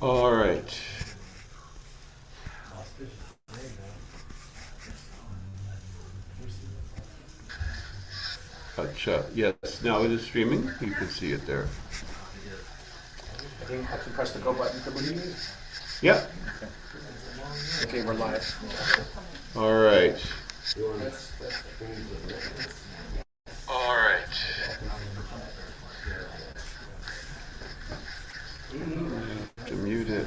All right. Acha. Yes, now it is streaming. You can see it there. I think I can press the go button to believe. Yeah. Okay, we're live. All right. All right. I have to mute it.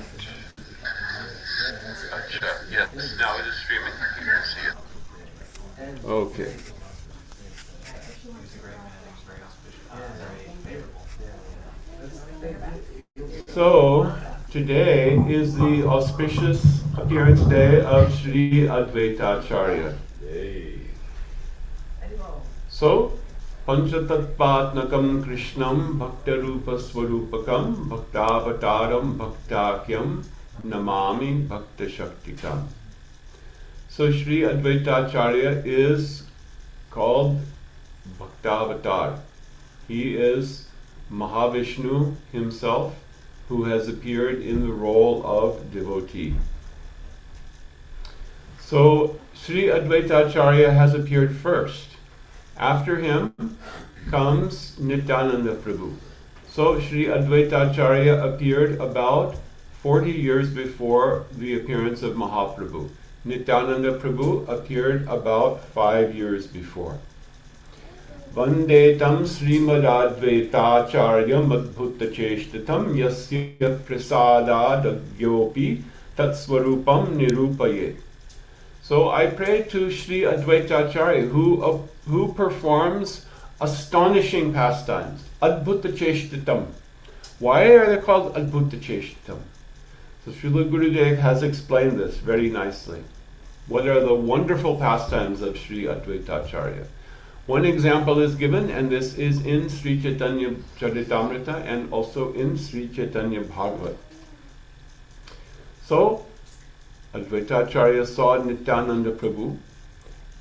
Acha. Yes, now it is streaming. You can see it. Okay. So, today is the auspicious appearance day of Sri Advaita Acharya. So, Panchatattvatnakam Krishnam Bhaktarupa Swarupakam Bhaktavataram Bhaktakyam Namami Bhakta Shaktikam. So, Sri Advaita Acharya is called Bhaktavatar. He is Mahavishnu himself, who has appeared in the role of devotee. So, Sri Advaita Acharya has appeared first. After him comes Nityananda Prabhu. So, Sri Advaita Acharya appeared about 40 years before the appearance of Mahaprabhu. Nityananda Prabhu appeared about 5 years before. Vandetam Srimad Advaita Acharya Madbhuta Cheshtatam Yasya Prasada Dagyopi Tatswarupam Nirupaye. So I pray to Sri Advaita Acharya who performs astonishing pastimes. Adbhuta Cheshtatam. Why are they called Adbhuta Cheshtatam? So Srila Gurudev has explained this very nicely. What are the wonderful pastimes of Sri Advaita Acharya? One example is given, and this is in Sri Chaitanya Charitamrita and also in Sri Chaitanya Bhagavat. So, Advaita Acharya saw Nityananda Prabhu,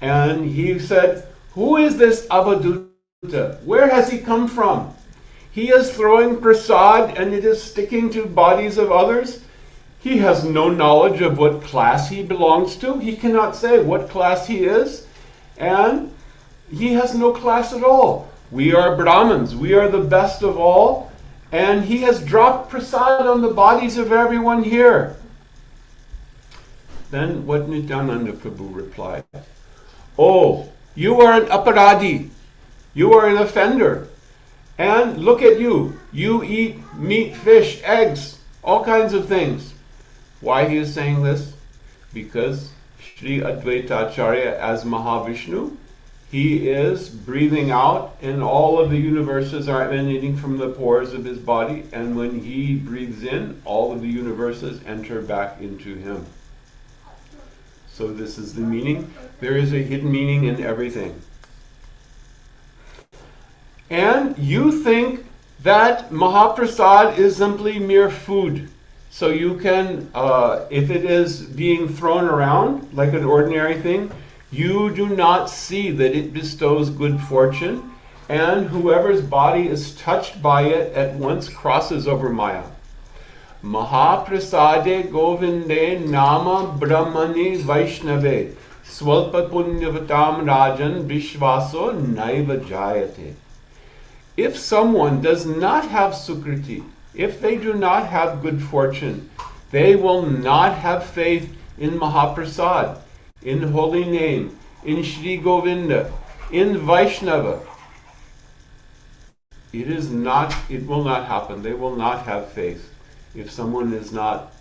and he said, "Who is this Avaduta? Where has he come from? He is throwing prasad and it is sticking to bodies of others. He has no knowledge of what class he belongs to. He cannot say what class he is, and he has no class at all. We are Brahmins. We are the best of all. And he has dropped prasad on the bodies of everyone here." Then what Nityananda Prabhu replied, "Oh, you are an aparadhi. You are an offender. And look at you. You eat meat, fish, eggs, all kinds of things." Why he is saying this? Because Sri Advaita Acharya as Mahavishnu, he is breathing out, and all of the universes are emanating from the pores of his body, and when he breathes in, all of the universes enter back into him. So this is the meaning. There is a hidden meaning in everything. And you think that Mahaprasad is simply mere food. So you can, if it is being thrown around like an ordinary thing, you do not see that it bestows good fortune, and whoever's body is touched by it at once crosses over Maya. Mahaprasade Govinde Nama Brahmani Vaishnave Swalpa Punyavatam Rajan Vishvaso Naiva Jayate. If someone does not have Sukriti, if they do not have good fortune, they will not have faith in Mahaprasad, in holy name, in Shri Govinda, in Vaishnava. It will not happen. They will not have faith if someone has not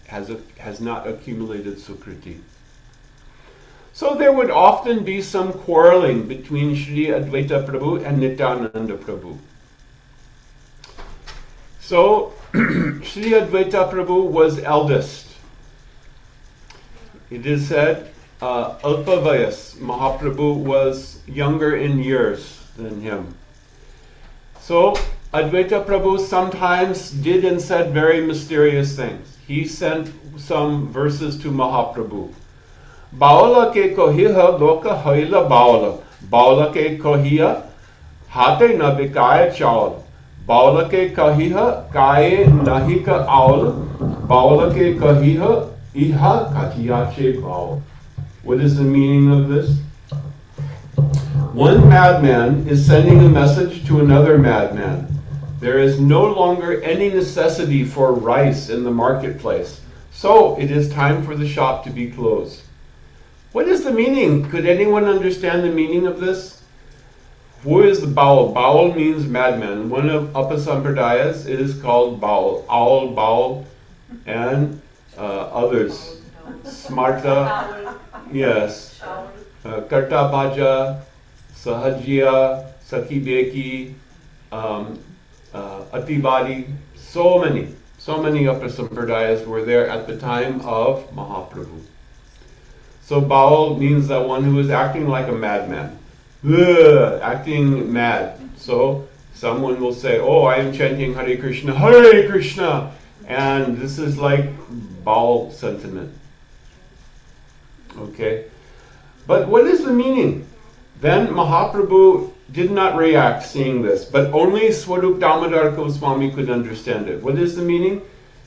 accumulated Sukriti. So there would often be some quarreling between Sri Advaita Prabhu and Nityananda Prabhu. So Sri Advaita Prabhu was eldest. It is said Alpavayas, Mahaprabhu was younger in years than him. So Advaita Prabhu sometimes did and said very mysterious things. He sent some verses to Mahaprabhu. Baula ke kohiha loka hoila baula. Baula ke kohiha hate na bikaya chaul. Baula ke kohiha kaye nahika aul. Baulake kahiha iha katiyache bao. What is the meaning of this? One madman is sending a message to another madman. There is no longer any necessity for rice in the marketplace, so it is time for the shop to be closed. What is the meaning? Could anyone understand the meaning of this? Who is the Baul? Baul means madman. One of Upasampradayas, it is called Baul. Owl, Baul, and others. Smarta, yes. Karta Bhaja, Sahajya, Sakibeki, Atibadi. So many Upasampradayas were there at the time of Mahaprabhu. So Baul means that one who is acting like a madman. Acting mad. So someone will say, oh, I am chanting Hare Krishna, and this is like Baul sentiment. Okay? But what is the meaning? Then Mahaprabhu did not react seeing this, but only Swarup Damodar Goswami could understand it. What is the meaning?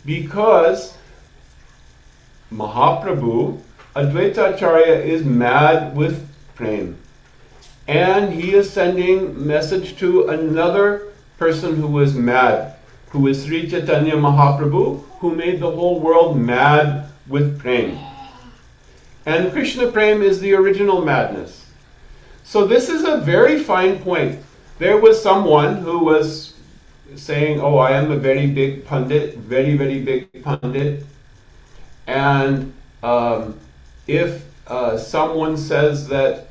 Because Mahaprabhu, Advaita Acarya, is mad with prem. And he is sending message to another person who is mad, who is Sri Chaitanya Mahaprabhu, who made the whole world mad with prem. And Krishna prem is the original madness. So this is a very fine point. There was someone who was saying, oh, I am a very big pundit, very, very big pundit. And if someone says that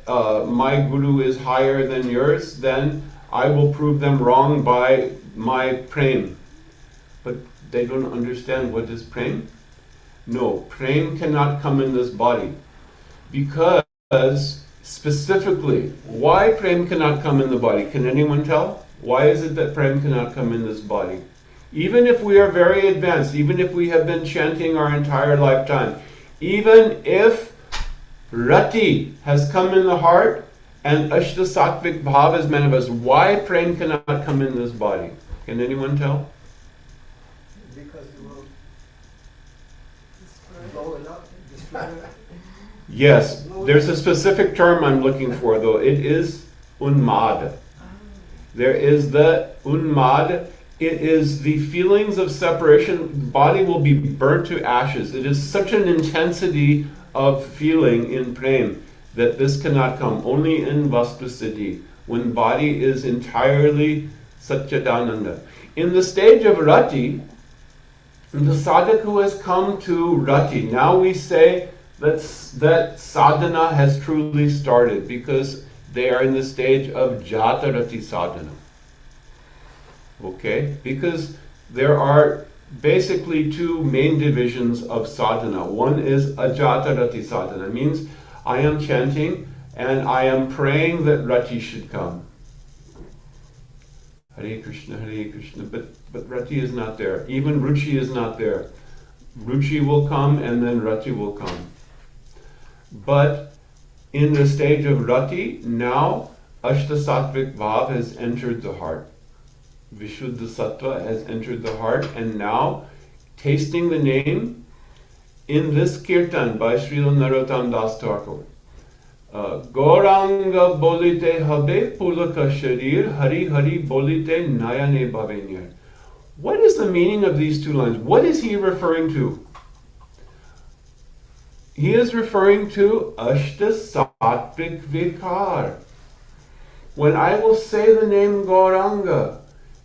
my guru is higher than yours, then I will prove them wrong by my prem. But they don't understand what is prem. No, prem cannot come in this body. Because specifically, why prem cannot come in the body? Can anyone tell? Why is it that prem cannot come in this body? Even if we are very advanced, even if we have been chanting our entire lifetime, even if Rati has come in the heart and Ashta Sattvic Bhav is manifest, why prem cannot come in this body? Can anyone tell? Because it will blow it up, destroy it. Yes, there's a specific term I'm looking for though. It is unmad. There is the unmad. It is the feelings of separation. The body will be burnt to ashes. It is such an intensity of feeling in prem that this cannot come. Only in Vastu-Siddhi, when body is entirely Satchidananda. In the stage of Rati, the sadhak who has come to Rati, now we say that sadhana has truly started because they are in the stage of Jata Rati sadhana. Okay? Because there are basically two main divisions of sadhana. One is Ajata Rati sadhana. It means I am chanting and I am praying that Rati should come. Hare Krishna, but Rati is not there. Even Ruchi is not there. Ruchi will come and then Rati will come. But in the stage of Rati, now Ashta Sattvic Bhav has entered the heart. Vishuddha Sattva has entered the heart, and now tasting the name in this kirtan by Srila Narottam Das Thakur. Gauranga bolite habe pulaka sharir, hari hari bolite nayane bhavenyar. What is the meaning of these two lines? What is he referring to? He is referring to Ashta Sattvic Vikar. When I will say the name Gauranga,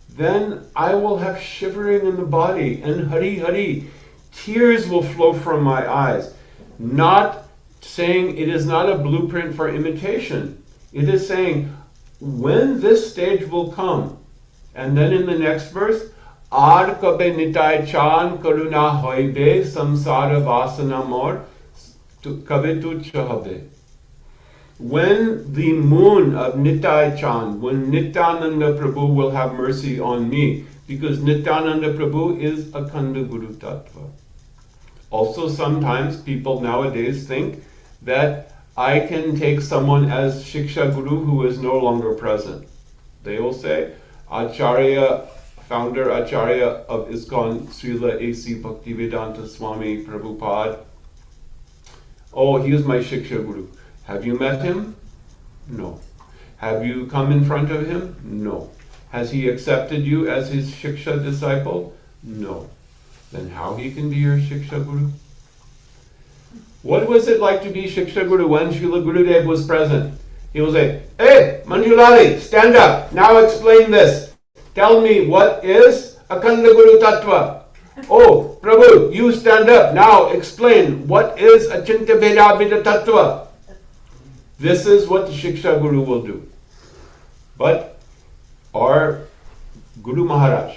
then I will have shivering in the body, and Hari Hari, tears will flow from my eyes. Not saying it is not a blueprint for imitation. It is saying when this stage will come, and then in the next verse, Ar kabe nitai chan karuna hoibe samsara vasana mor kabe tu chahabe. When the moon of Nitai Chand, when Nityananda Prabhu will have mercy on me, because Nityananda Prabhu is Akhanda Guru Tattva. Also, sometimes people nowadays think that I can take someone as Shiksha Guru who is no longer present. They will say, Acharya founder Acharya of ISKCON, Srila A.C. Bhaktivedanta Swami Prabhupada. Oh, he is my Shiksha Guru. Have you met him? No. Have you come in front of him? No. Has he accepted you as his Shiksha disciple? No. Then how he can be your Shiksha Guru? What was it like to be Shiksha Guru when Srila Gurudev was present? He will say, "Hey, Manjulali, stand up. Now explain this. Tell me what is Akhanda Guru Tattva." "Oh, Prabhu, you stand up. Now explain what is Achintya Bhedabheda Tattva." This is what the Shiksha Guru will do. But our Guru Maharaj,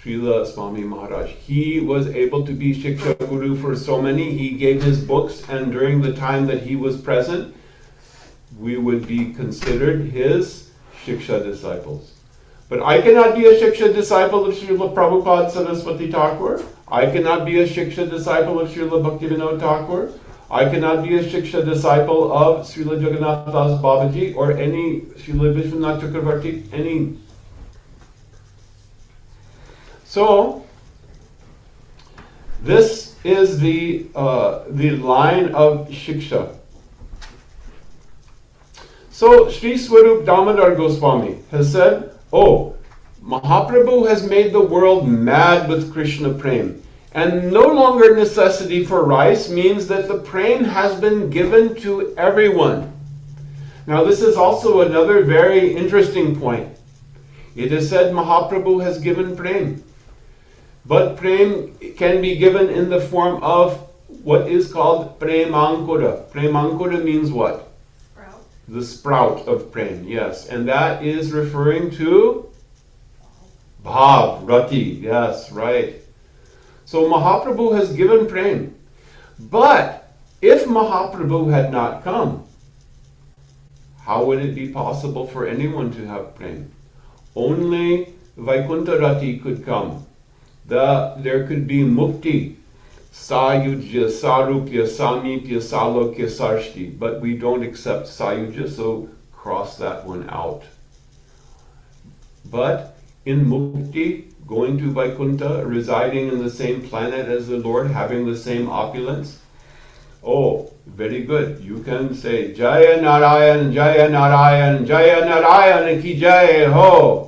Srila Swami Maharaj, he was able to be Shiksha Guru for so many. He gave his books, and during the time that he was present, we would be considered his Shiksha disciples. But I cannot be a Shiksha disciple of Srila Prabhupada Saraswati Thakur. I cannot be a Shiksha disciple of Srila Bhaktivinoda Thakur. I cannot be a Shiksha disciple of Srila Jagannath Das Babaji or any Srila Vishwanath Chakravarti, any. So, this is the line of Shiksha. So, Sri Swarup Damodar Goswami has said, "Oh, Mahaprabhu has made the world mad with Krishna Prem. And no longer necessity for rice means that the prem has been given to everyone." Now this is also another very interesting point. It is said Mahaprabhu has given prem. But prem can be given in the form of what is called premankura. Premankura means what? Sprout. The sprout of prem, yes. And that is referring to bhav, rati, yes, right. So Mahaprabhu has given prem. But if Mahaprabhu had not come, how would it be possible for anyone to have prem? Only Vaikuntha Rati could come. There could be mukti, sayujya, sarupya, samipya, salokya, sarshti. But we don't accept sayujya, so cross that one out. But in mukti, going to Vaikuntha, residing in the same planet as the Lord, having the same opulence. Oh, very good. You can say, Jaya Narayan, Jaya Narayan, Jaya Narayan ki Jaya Ho.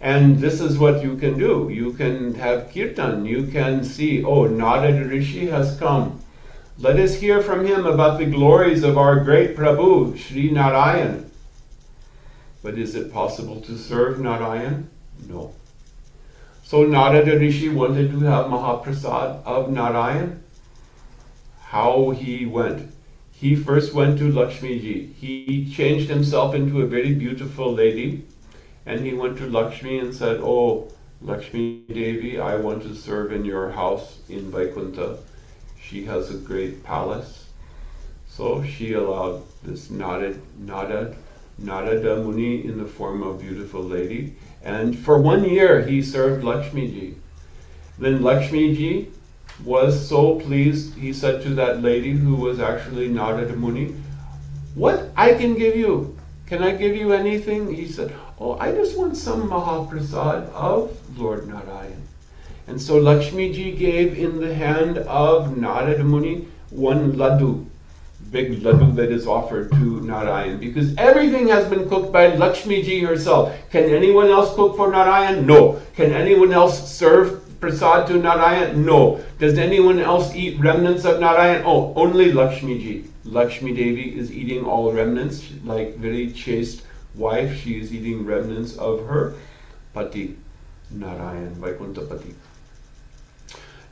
And this is what you can do. You can have kirtan. You can see, oh, Narada Rishi has come. Let us hear from him about the glories of our great Prabhu, Sri Narayan. But is it possible to serve Narayan? No. So Narada Rishi wanted to have Mahaprasad of Narayan. How he went? He first went to Lakshmi Ji. He changed himself into a very beautiful lady, and he went to Lakshmi and said, "Oh, Lakshmi Devi, I want to serve in your house in Vaikuntha. She has a great palace." So she allowed this Narada Muni in the form of beautiful lady. And for 1 year he served Lakshmi Ji. Then Lakshmi Ji was so pleased, he said to that lady who was actually Narada Muni, "What I can give you? Can I give you anything?" He said, "Oh, I just want some Mahaprasad of Lord Narayan." And so Lakshmi Ji gave in the hand of Narada Muni one laddu, big laddu that is offered to Narayan, because everything has been cooked by Lakshmi Ji herself. Can anyone else cook for Narayan? No. Can anyone else serve prasad to Narayan? No. Does anyone else eat remnants of Narayan? Oh, only Lakshmi Ji. Lakshmi Devi is eating all remnants, like very chaste wife. She is eating remnants of her pati, Narayan, Vaikuntha Pati.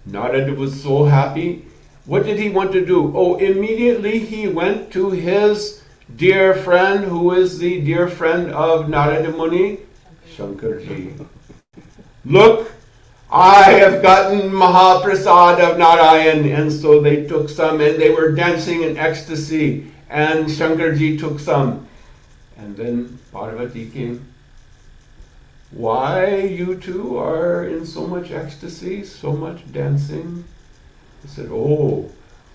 Narada was so happy. What did he want to do? Oh, immediately he went to his dear friend, who is the dear friend of Narada Muni, Shankarji. "Look, I have gotten Mahaprasad of Narayan." And so they took some, and they were dancing in ecstasy, and Shankarji took some. And then Parvati came. "Why you two are in so much ecstasy, so much dancing?" He said, "Oh,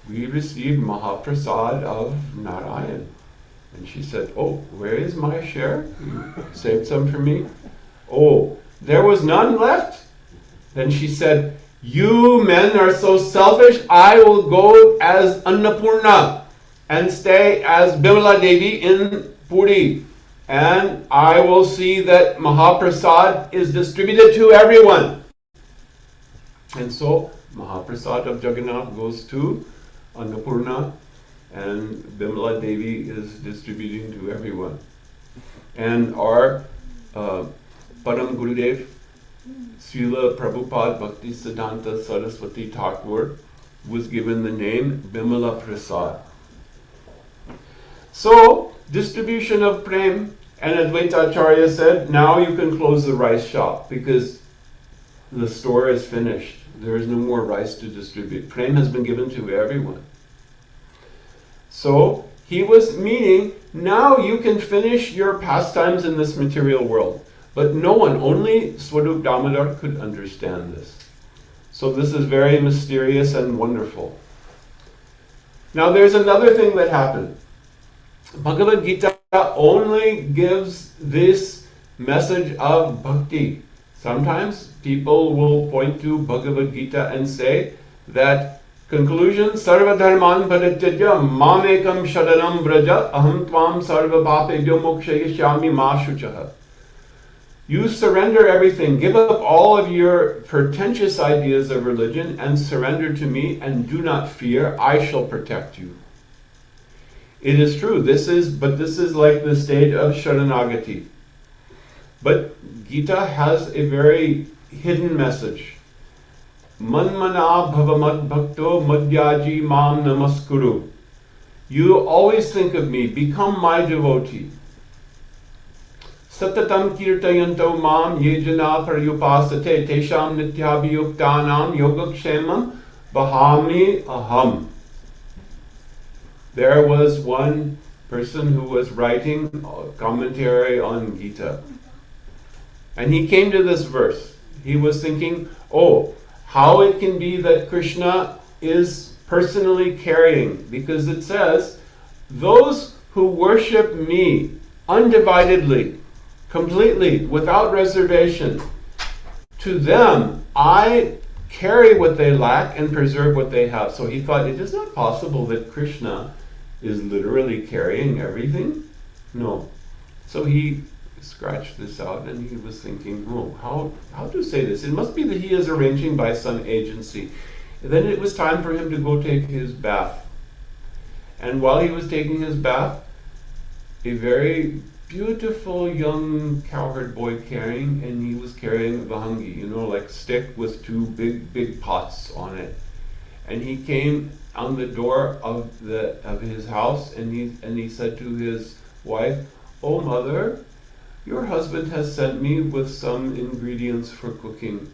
we received Mahaprasad of Narayan." And she said, "Oh, where is my share? You saved some for me?" "Oh, there was none left. Then she said, you men are so selfish, I will go as Annapurna and stay as Bimala Devi in Puri. And I will see that Mahaprasad is distributed to everyone. And so Mahaprasad of Jagannath goes to Annapurna, and Bimala Devi is distributing to everyone. And our Param Gurudev, Srila Prabhupada Bhakti Siddhanta Saraswati Thakur, was given the name Bimala Prasad. So, distribution of Prem, and Advaita Acharya said, now you can close the rice shop because the store is finished. There is no more rice to distribute. Prem has been given to everyone. So, he was meaning, now you can finish your pastimes in this material world. But no one, only Swarup Damodar could understand this. So this is very mysterious and wonderful. Now there's another thing that happened. Bhagavad Gita only gives this message of bhakti. Sometimes people will point to Bhagavad Gita and say that conclusion, Sarva Dharman Parityaja Mamekam Sharanam Braja Aham Tvam Sarva Papebhyo Mokshayishyami Ma Shuchaha. You surrender everything, give up all of your pretentious ideas of religion and surrender to me, and do not fear, I shall protect you. It is true, this is like the state of Sharanagati. But Gita has a very hidden message. Manmana bhavamad bhakto madhyaji mam namaskuru. You always think of me, become my devotee. Satatam kirtayanto mam yejana paryupasate tesham nityabhiyuktanam yogakshemam bahami aham. There was one person who was writing a commentary on Gita. And he came to this verse. He was thinking, oh, how it can be that Krishna is personally carrying, because it says, those who worship me undividedly, completely, without reservation, to them I carry what they lack and preserve what they have. So he thought, it is not possible that Krishna is literally carrying everything. No. So he scratched this out and he was thinking, oh, how to say this? It must be that he is arranging by some agency. And then it was time for him to go take his bath. And while he was taking his bath, a very beautiful young cowherd boy and he was carrying a vahangi, like stick with two big pots on it. And he came on the door of his house and he said to his wife, "Oh mother, your husband has sent me with some ingredients for cooking.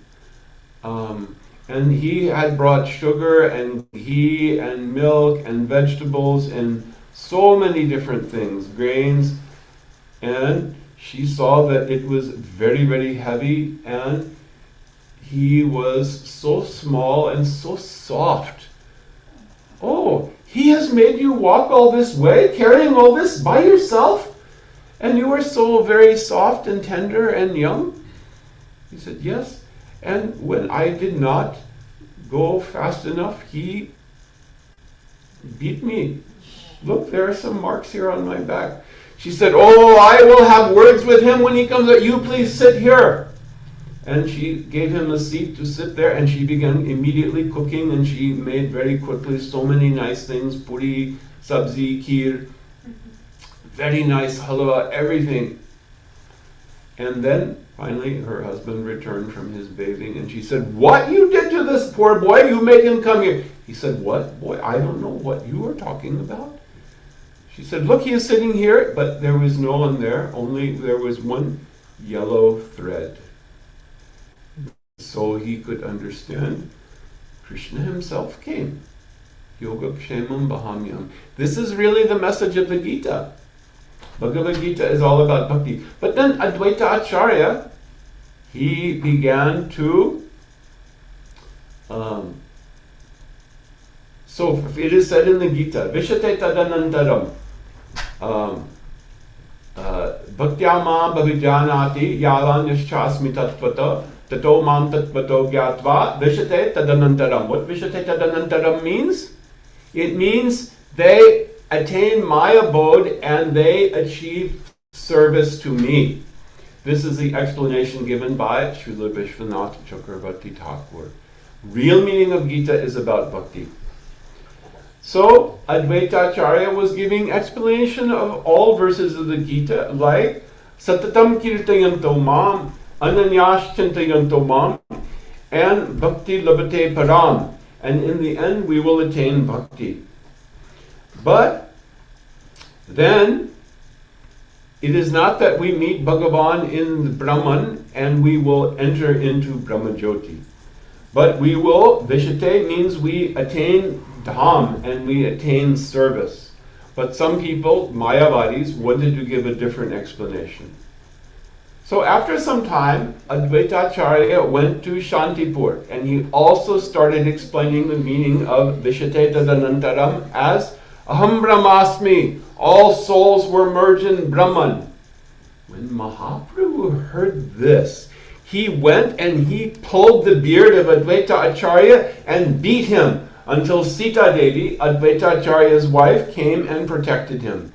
And he had brought sugar and ghee and milk and vegetables and so many different things, grains." And she saw that it was very, very heavy, and he was so small and so soft. "Oh, he has made you walk all this way, carrying all this by yourself? And you are so very soft and tender and young?" He said, "Yes. And when I did not go fast enough, he beat me. Look, there are some marks here on my back." She said, "Oh, I will have words with him when he comes out. You please sit here." And she gave him a seat to sit there, and she began immediately cooking, and she made very quickly so many nice things, puri, sabzi, kheer, very nice halwa, everything. And then finally her husband returned from his bathing, and she said, "What you did to this poor boy? You made him come here." He said, "What boy? I don't know what you are talking about." She said, "Look, he is sitting here," but there was no one there, only there was one yellow thread. So he could understand Krishna himself came. Yogakshemam Bahamyam. This is really the message of the Gita. Bhagavad Gita is all about bhakti. But then Advaita Acharya, he began to so it is said in the Gita, Vishate Tadanantaram, Bhaktya mam bhavijanati yalanyashasmi tattvata tato mam tattvato gyatva vishate tadanantaram. What vishate tadanantaram means? It means they attain my abode and they achieve service to me. This is the explanation given by Srila Vishwanath Chakravarti Thakur. Real meaning of Gita is about bhakti. So, Advaita Acharya was giving explanation of all verses of the Gita, like Satatam Kirtayanto Mam, Ananyash Chintayanto Mam, and Bhakti Labhate Param. And in the end, we will attain bhakti. But then, it is not that we meet Bhagavan in the Brahman and we will enter into Brahmajyoti. But we will, Vishate means we attain Dham and we attain service. But some people, Mayavadis, wanted to give a different explanation. So after some time, Advaita Acharya went to Shantipur and he also started explaining the meaning of Vishate Tadanantaram as Aham Brahmasmi, all souls were merged in Brahman. When Mahaprabhu heard this, he went and he pulled the beard of Advaita Acharya and beat him until Sita Devi, Advaita Acharya's wife, came and protected him.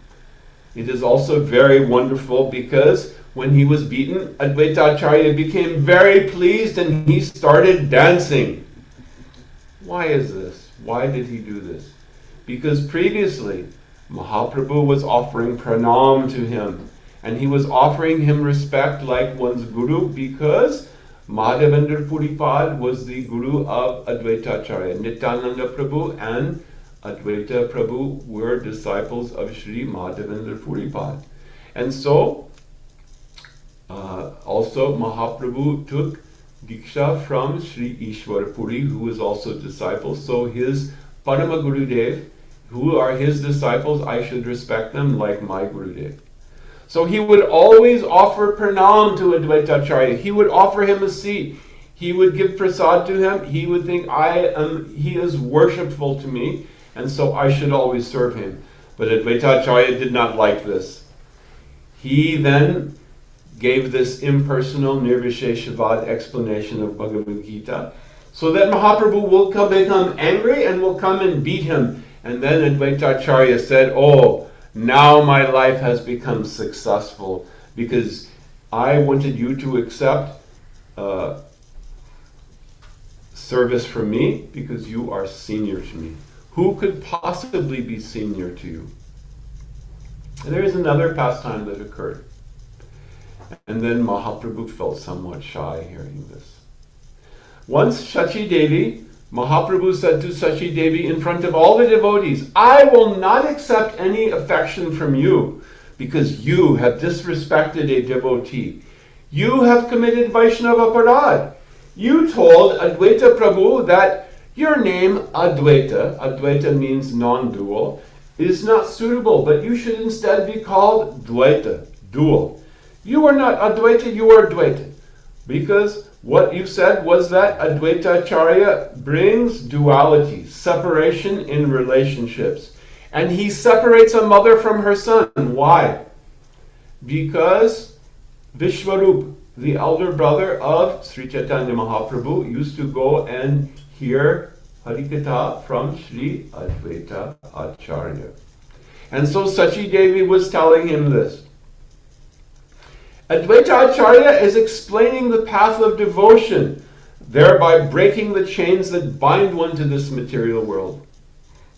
It is also very wonderful because when he was beaten, Advaita Acharya became very pleased and he started dancing. Why is this? Why did he do this? Because previously, Mahaprabhu was offering pranam to him, and he was offering him respect like one's guru because Madhavendra Puripad was the guru of Advaita Acharya. Nityananda Prabhu and Advaita Prabhu were disciples of Sri Madhavendra Puripad. And so, also Mahaprabhu took Diksha from Sri Ishwar Puri, who was also a disciple. So his Parama Gurudev, who are his disciples, I should respect them like my Gurudev. So he would always offer pranam to Advaita Acharya. He would offer him a seat. He would give prasad to him. He would think, he is worshipful to me, and so I should always serve him. But Advaita Acharya did not like this. He then gave this impersonal Nirvisheshavad explanation of Bhagavad Gita, so that Mahaprabhu will become angry and will come and beat him. And then Advaita Acharya said, oh, now my life has become successful because I wanted you to accept service from me because you are senior to me. Who could possibly be senior to you? And there is another pastime that occurred. And then Mahaprabhu felt somewhat shy hearing this. Once Shachi Devi, Mahaprabhu said to Shachi Devi in front of all the devotees, I will not accept any affection from you because you have disrespected a devotee. You have committed Vaishnava Parad. You told Advaita Prabhu that your name Advaita, Advaita means non-dual, is not suitable, but you should instead be called Dvaita, dual. You are not Advaita, you are Dvaita. Because what you said was that Advaita Acharya brings duality, separation in relationships. And he separates a mother from her son. Why? Because Vishwarup, the elder brother of Sri Chaitanya Mahaprabhu, used to go and hear Harikatha from Sri Advaita Acharya. And so Sachi Devi was telling him this. Advaita Acharya is explaining the path of devotion, thereby breaking the chains that bind one to this material world.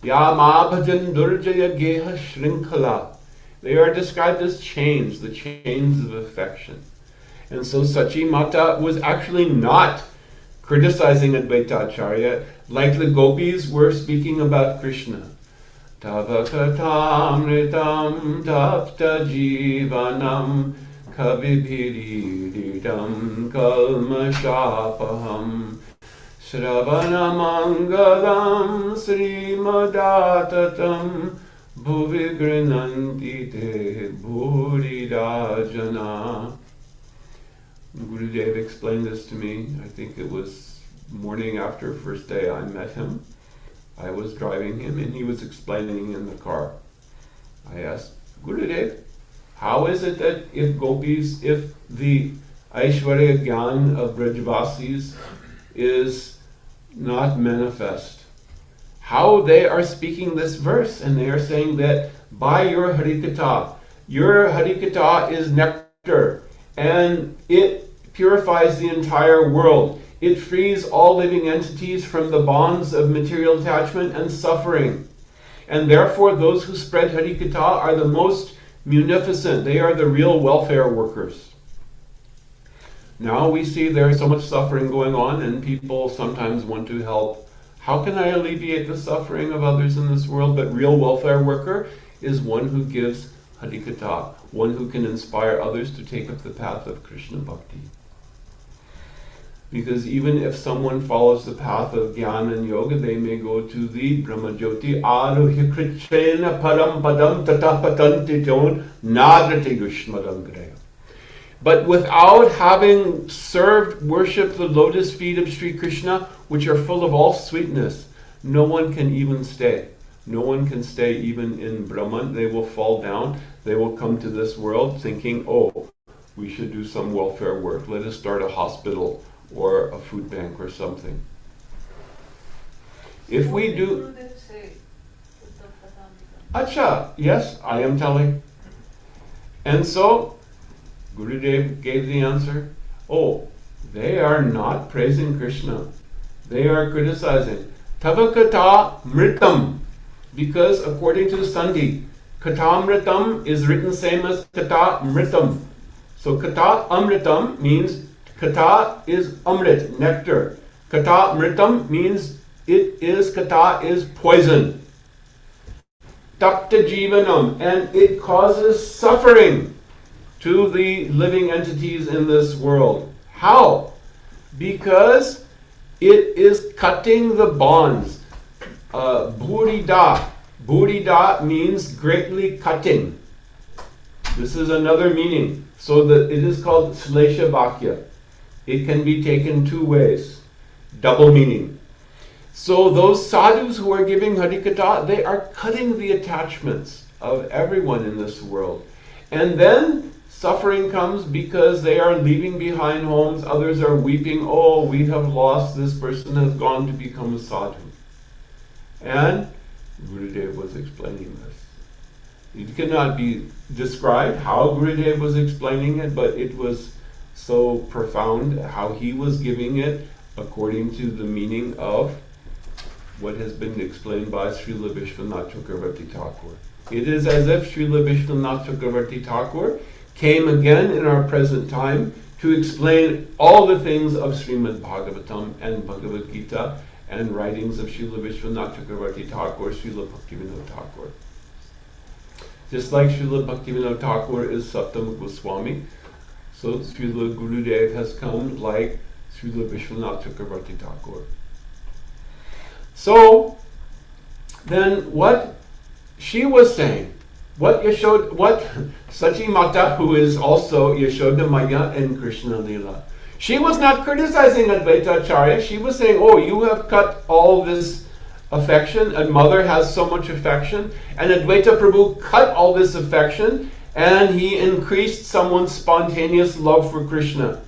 Yama bhajan durjaya geha shrinkhala. They are described as chains, the chains of affection. And so Sachi Mata was actually not criticizing Advaita Acharya like the gopis were speaking about Krishna. Tavakatamritam tapta jivanam Kavibhiridam kalmashapaham Shravanamangalam Srimadattatam Bhuvigrinanti te bhurirajana. Gurudev explained this to me. I think it was morning after first day I met him. I was driving him and he was explaining in the car. I asked, Gurudev, How is it that if the Aishwarya Gyan of Brajvasis is not manifest? How they are speaking this verse, and they are saying that by your Harikatha is nectar, and it purifies the entire world. It frees all living entities from the bonds of material attachment and suffering. And therefore those who spread Harikatha are the most munificent. They are the real welfare workers. Now we see there is so much suffering going on, and people sometimes want to help. How can I alleviate the suffering of others in this world? But real welfare worker is one who gives Harikatha, one who can inspire others to take up the path of Krishna Bhakti. Because even if someone follows the path of Jnana and Yoga, they may go to the Brahmajyoti Aruhikritchena Param Padam Tata Patantiton Nadrati Gushmadam Graya. But without having worshipped the lotus feet of Sri Krishna, which are full of all sweetness, no one can even stay. No one can stay even in Brahman. They will fall down. They will come to this world thinking, oh, we should do some welfare work. Let us start a hospital or a food bank or something. If we do... Acha, yes, I am telling. And so, Gurudev gave the answer. Oh, they are not praising Krishna. They are criticizing. Tavakata mritam. Because according to Sandhi, katamritam is written same as kata mritam. So kata amritam means kata is amrit, nectar. Kata mritam means kata is poison. Takta jivanam, and it causes suffering to the living entities in this world. How? Because it is cutting the bonds. Burida. Burida means greatly cutting. This is another meaning. So that it is called Slesha Vakya. It can be taken two ways. Double meaning. So those sadhus who are giving Harikatha, they are cutting the attachments of everyone in this world. And then suffering comes because they are leaving behind homes. Others are weeping, oh, we have lost, this person has gone to become a sadhu. And Gurudev was explaining this. It cannot be described how Gurudev was explaining it, but it was so profound how he was giving it according to the meaning of what has been explained by Srila Vishwanath Chakravarti Thakur. It is as if Srila Vishwanath Chakravarti Thakur came again in our present time to explain all the things of Srimad Bhagavatam and Bhagavad Gita and writings of Srila Vishwanath Chakravarti Thakur, Srila Bhaktivinoda Thakur. Just like Srila Bhaktivinoda Thakur is Sattam Goswami, so Srila Gurudev has come like Srila Vishwanath Chakravarti Thakur. So, then what she was saying, what Sachi Mata, who is also Yashoda Maya and Krishna Lila, she was not criticizing Advaita Acharya. She was saying, oh, you have cut all this affection, and mother has so much affection, and Advaita Prabhu cut all this affection, and he increased someone's spontaneous love for Krishna.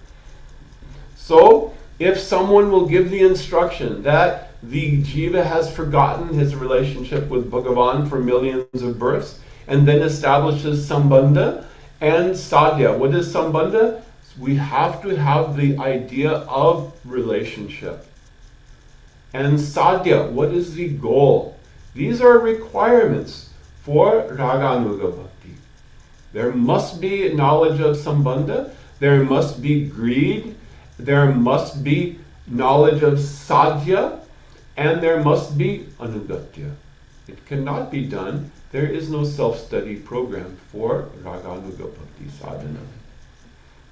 So, if someone will give the instruction that the jiva has forgotten his relationship with Bhagavan for millions of births, and then establishes sambandha and sadhya. What is sambandha? We have to have the idea of relationship. And sadhya, what is the goal? These are requirements for raganuga bhakti. There must be knowledge of sambandha, there must be greed, there must be knowledge of sadhya, and there must be anugatya. It cannot be done. There is no self-study program for raganuga bhakti sadhana.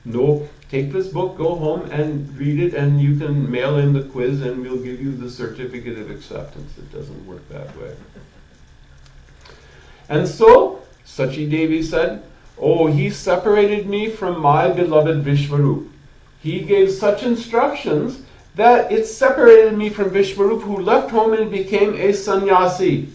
No, take this book, go home and read it, and you can mail in the quiz and we'll give you the certificate of acceptance. It doesn't work that way. And so, Sachi Devi said, oh, he separated me from my beloved Vishwarup. He gave such instructions that it separated me from Vishwarup, who left home and became a sannyasi.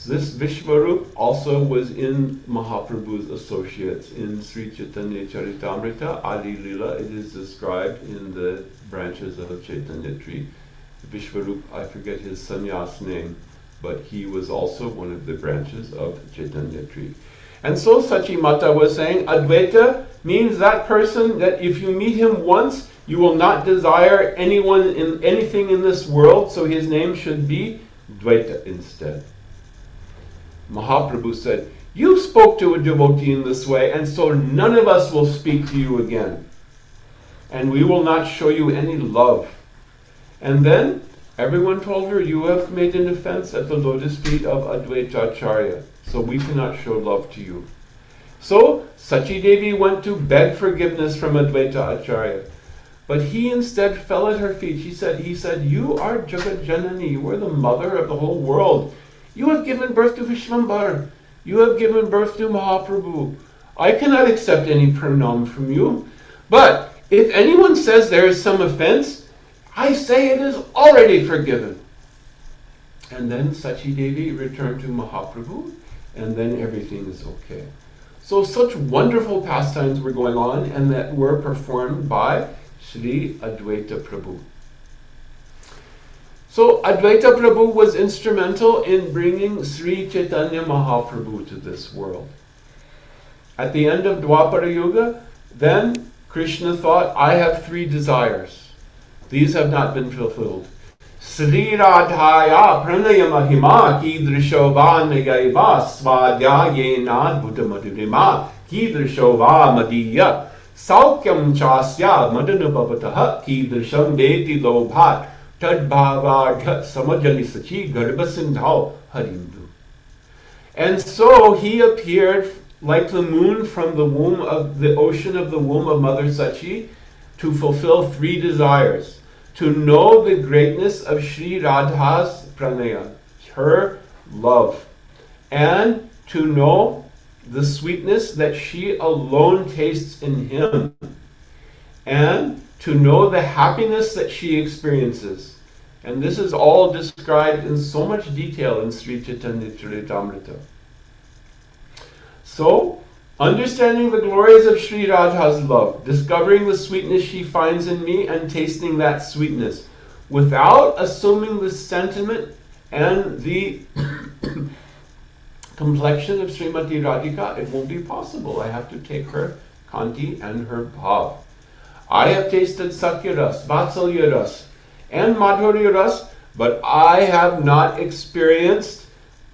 This Vishwarup also was in Mahaprabhu's associates. In Sri Chaitanya Charitamrita, Adi Lila, it is described in the branches of Chaitanya tree. Vishwarup, I forget his sannyas name, but he was also one of the branches of Chaitanya tree. And so Sachimata was saying, Advaita means that person that if you meet him once, you will not desire anything in this world, so his name should be Dvaita instead. Mahaprabhu said, you spoke to a devotee in this way, and so none of us will speak to you again. And we will not show you any love. And then everyone told her, you have made an offense at the lotus feet of Advaita Acharya, so we cannot show love to you. So Sachi Devi went to beg forgiveness from Advaita Acharya. But he instead fell at her feet. He said, you are Jagat Janani, you are the mother of the whole world. You have given birth to Vishwambar. You have given birth to Mahaprabhu. I cannot accept any pranam from you. But if anyone says there is some offense, I say it is already forgiven. And then Sachi Devi returned to Mahaprabhu, and then everything is okay. So such wonderful pastimes were going on, and that were performed by Sri Advaita Prabhu. So Advaita Prabhu was instrumental in bringing Sri Chaitanya Mahaprabhu to this world. At the end of Dwapara Yuga, then Krishna thought, I have 3 desires. These have not been fulfilled. Sri Radhaya Pranaya Mahima Kidrishova Negaiva Svadhyayena Bhuttamadurima Kidrishova Madiya Saukyam Chasya Madanabhavataha Kidrisham Veti Lobhat Tadbhavadha Samajali Sachi Garbhasindhao Harindu. And so he appeared like the moon from the womb of the ocean of the womb of Mother Sachi to fulfill 3 desires. To know the greatness of Sri Radha's pranaya, her love, and to know the sweetness that she alone tastes in him, and to know the happiness that she experiences. And this is all described in so much detail in Sri Chaitanya Charitamrita. So, understanding the glories of Sri Radha's love, discovering the sweetness she finds in me and tasting that sweetness, without assuming the sentiment and the complexion of Srimati Radhika, it won't be possible. I have to take her Kanti and her Bhav. I have tasted Sakya Ras, Vatsalya Ras, and Madhurya Ras, but I have not experienced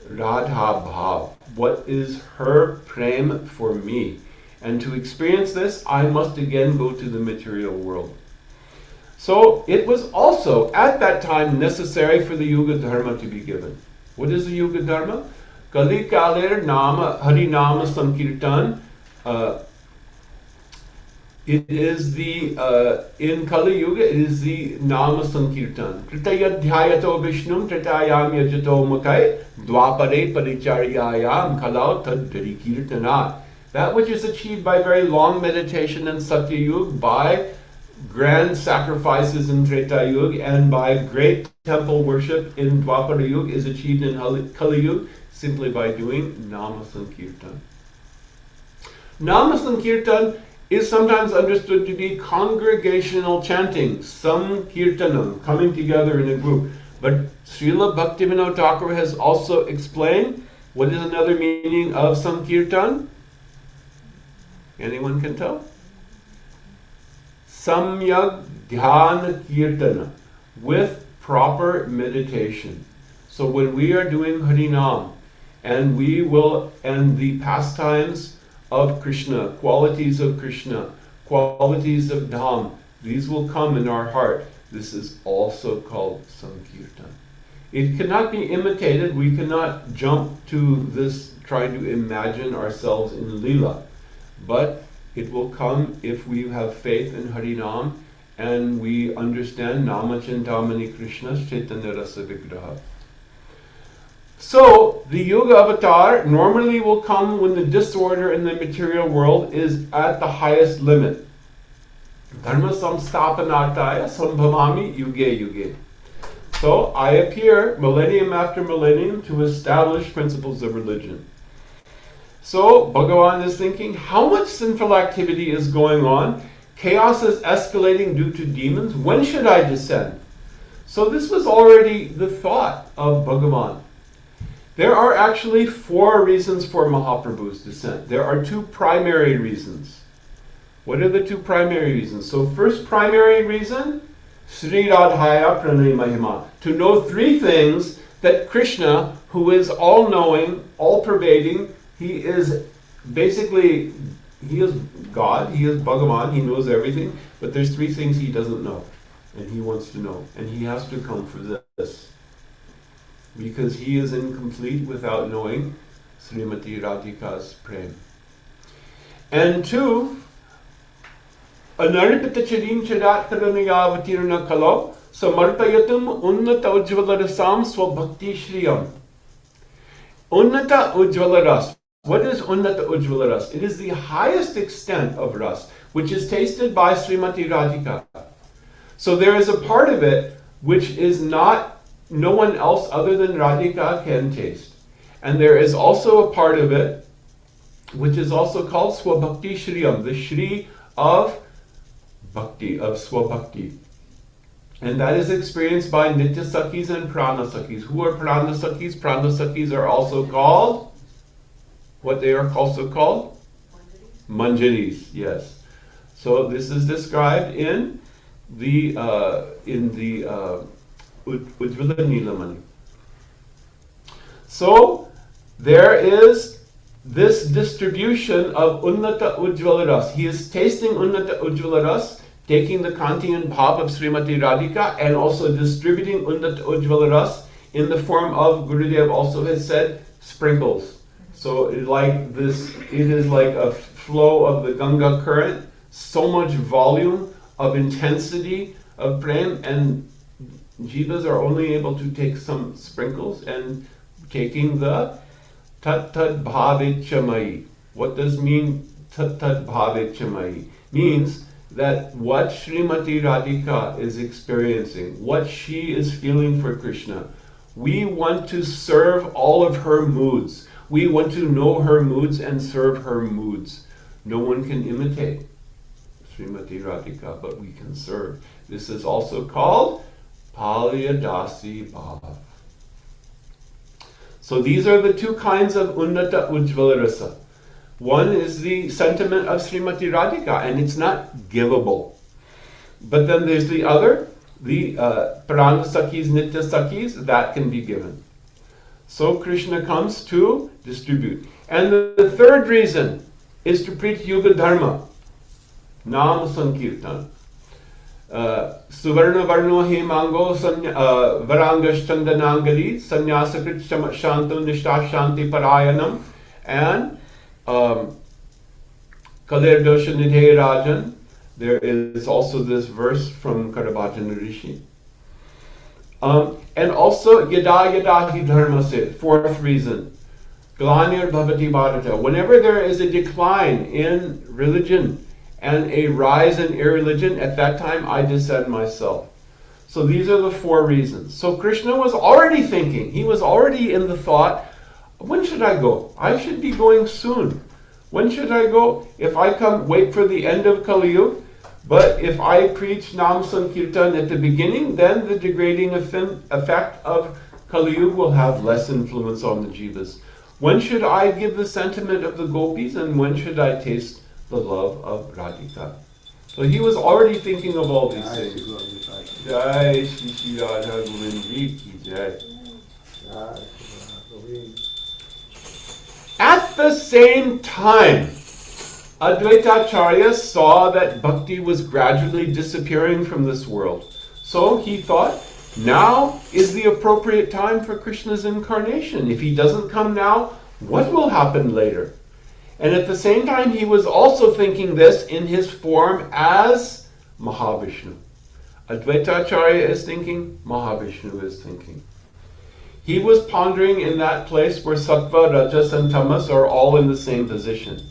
Radha Bhav. What is her prem for me? And to experience this, I must again go to the material world. So it was also at that time necessary for the Yuga Dharma to be given. What is the Yuga Dharma? Kali Kalir Nama Hari Nama Sankirtan. It is the in Kali Yuga, it is the Nama Sankirtan. Kritayadhyayato Vishnum Tritayam Yajato Mukai Dwapare Paricharyayam Kalau Tadhari Kirtanat. That which is achieved by very long meditation in Satya Yuga, by grand sacrifices in Treta Yuga, and by great temple worship in Dwapara Yuga is achieved in Kali Yuga simply by doing Nama Sankirtan. Nama Sankirtan is sometimes understood to be congregational chanting, Sankirtanam, coming together in a group. But Srila Bhaktivinoda Thakur has also explained what is another meaning of Sankirtan. Anyone can tell? Samyak Dhyana Kirtana, with proper meditation. So when we are doing Harinam, and the pastimes of Krishna, qualities of Dham, these will come in our heart. This is also called Sankirtan. It cannot be imitated. We cannot jump to this trying to imagine ourselves in Leela. But it will come if we have faith in Harinam and we understand Nama Chintamani Krishna's Chaitanya Rasa Vigraha. So, the Yuga Avatar normally will come when the disorder in the material world is at the highest limit. Dharma samstapanartaya sambhavami yuge yuge. So I appear millennium after millennium to establish principles of religion. So Bhagavan is thinking, how much sinful activity is going on? Chaos is escalating due to demons. When should I descend? So this was already the thought of Bhagavan. There are actually 4 reasons for Mahaprabhu's descent. There are 2 primary reasons. What are the 2 primary reasons? So first primary reason, Sri Radhaya Pranay Mahima. To know 3 things that Krishna, who is all-knowing, all-pervading, he is basically, he is God, he is Bhagavan, he knows everything, but there's 3 things he doesn't know, and he wants to know, and he has to come for this. Because he is incomplete without knowing Srimati Radhika's prem. And 2, Anarpita Charin Chadat Taranayavatirna Kalo Samarpayatum Unnata Ujvalarasam Swabhakti Shriyam. Unnata Ujvalaras. What is Unnata Ujvalaras? It is the highest extent of ras, which is tasted by Srimati Radhika. So there is a part of it which is not, no one else other than Radhika can taste. And there is also a part of it which is also called Swabhakti Shriyam, the Shri of Bhakti, of Swabhakti. And that is experienced by Nitya Sakhis and Prana Sakhis. Who are Prana Sakhis? Prana Sakhis are also called, what they are also called? Manjaris, yes. So this is described in the Ujjvala Nilamani. So there is this distribution of Unnata Ujjvala Ras. He is tasting Unnata Ujjvala Ras, taking the Kanti and Bhav of Srimati Radhika, and also distributing Unnata Ujjvala Ras in the form of, Gurudev also has said, sprinkles. So it is like a flow of the Ganga current, so much volume of intensity of prem, and jivas are only able to take some sprinkles, and taking the tat tat bhavichamai. What does mean tat tat bhavichamai? Means that what Srimati Radhika is experiencing, what she is feeling for Krishna, we want to serve all of her moods. We want to know her moods and serve her moods. No one can imitate Srimati Radhika, but we can serve. This is also called Palyadasi Bhav. So these are the 2 kinds of Unnata Ujjvala Rasa. One is the sentiment of Srimati Radhika, and it's not givable. But then there's the other, the Prana Sakhis, Nitya Sakhis, that can be given. So Krishna comes to distribute. And the 3rd reason is to preach Yuga Dharma. Nam Sankirtan. Suvarna Varno Hemango Varangash Chandanangali Sanyasakrit Shanto Nishta Shanti Parayanam and Kalir Dosha Nidhe Rajan. There is also this verse from Karavajana Rishi. And also Yada Yada Hi Dharma Se, 4th reason. Glanir Bhavati Bharata. Whenever there is a decline in religion and a rise in irreligion, at that time I descend myself. So these are the 4 reasons. So Krishna was already thinking, he was already in the thought, when should I go? I should be going soon. When should I go? If I come, wait for the end of Kali Yuga, but if I preach Nam Sankirtan at the beginning, then the degrading effect of Kali Yuga will have less influence on the jivas. When should I give the sentiment of the gopis, and when should I taste the love of Radhika? So he was already thinking of all these things. Jai Shri Shri Radha Govinda Ji Ki Jai. At the same time, Advaita Acharya saw that bhakti was gradually disappearing from this world. So he thought, now is the appropriate time for Krishna's incarnation. If he doesn't come now, what will happen later? And at the same time, he was also thinking this in his form as Mahavishnu. Advaita Acharya is thinking, Mahavishnu is thinking. He was pondering in that place where Sattva, Rajas, and Tamas are all in the same position.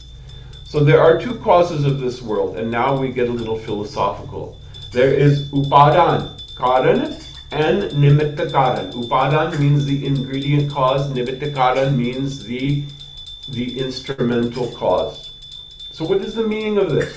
So there are 2 causes of this world, and now we get a little philosophical. There is Upadan, Karan, and nimitta karan. Upadan means the ingredient cause, nimitta karan means the instrumental cause. So what is the meaning of this?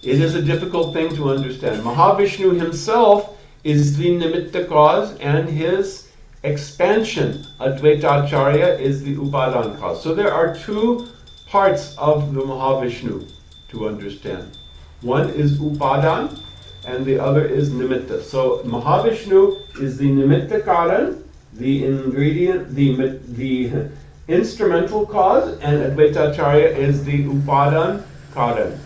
It is a difficult thing to understand. Mahavishnu himself is the nimitta cause, and his expansion, Advaita Acarya, is the upadan cause. So there are two parts of the Mahavishnu to understand. One is upadan, and the other is nimitta. So Mahavishnu is the nimitta karan, the ingredient, the instrumental cause, and Advaita Acharya is the upadan karan,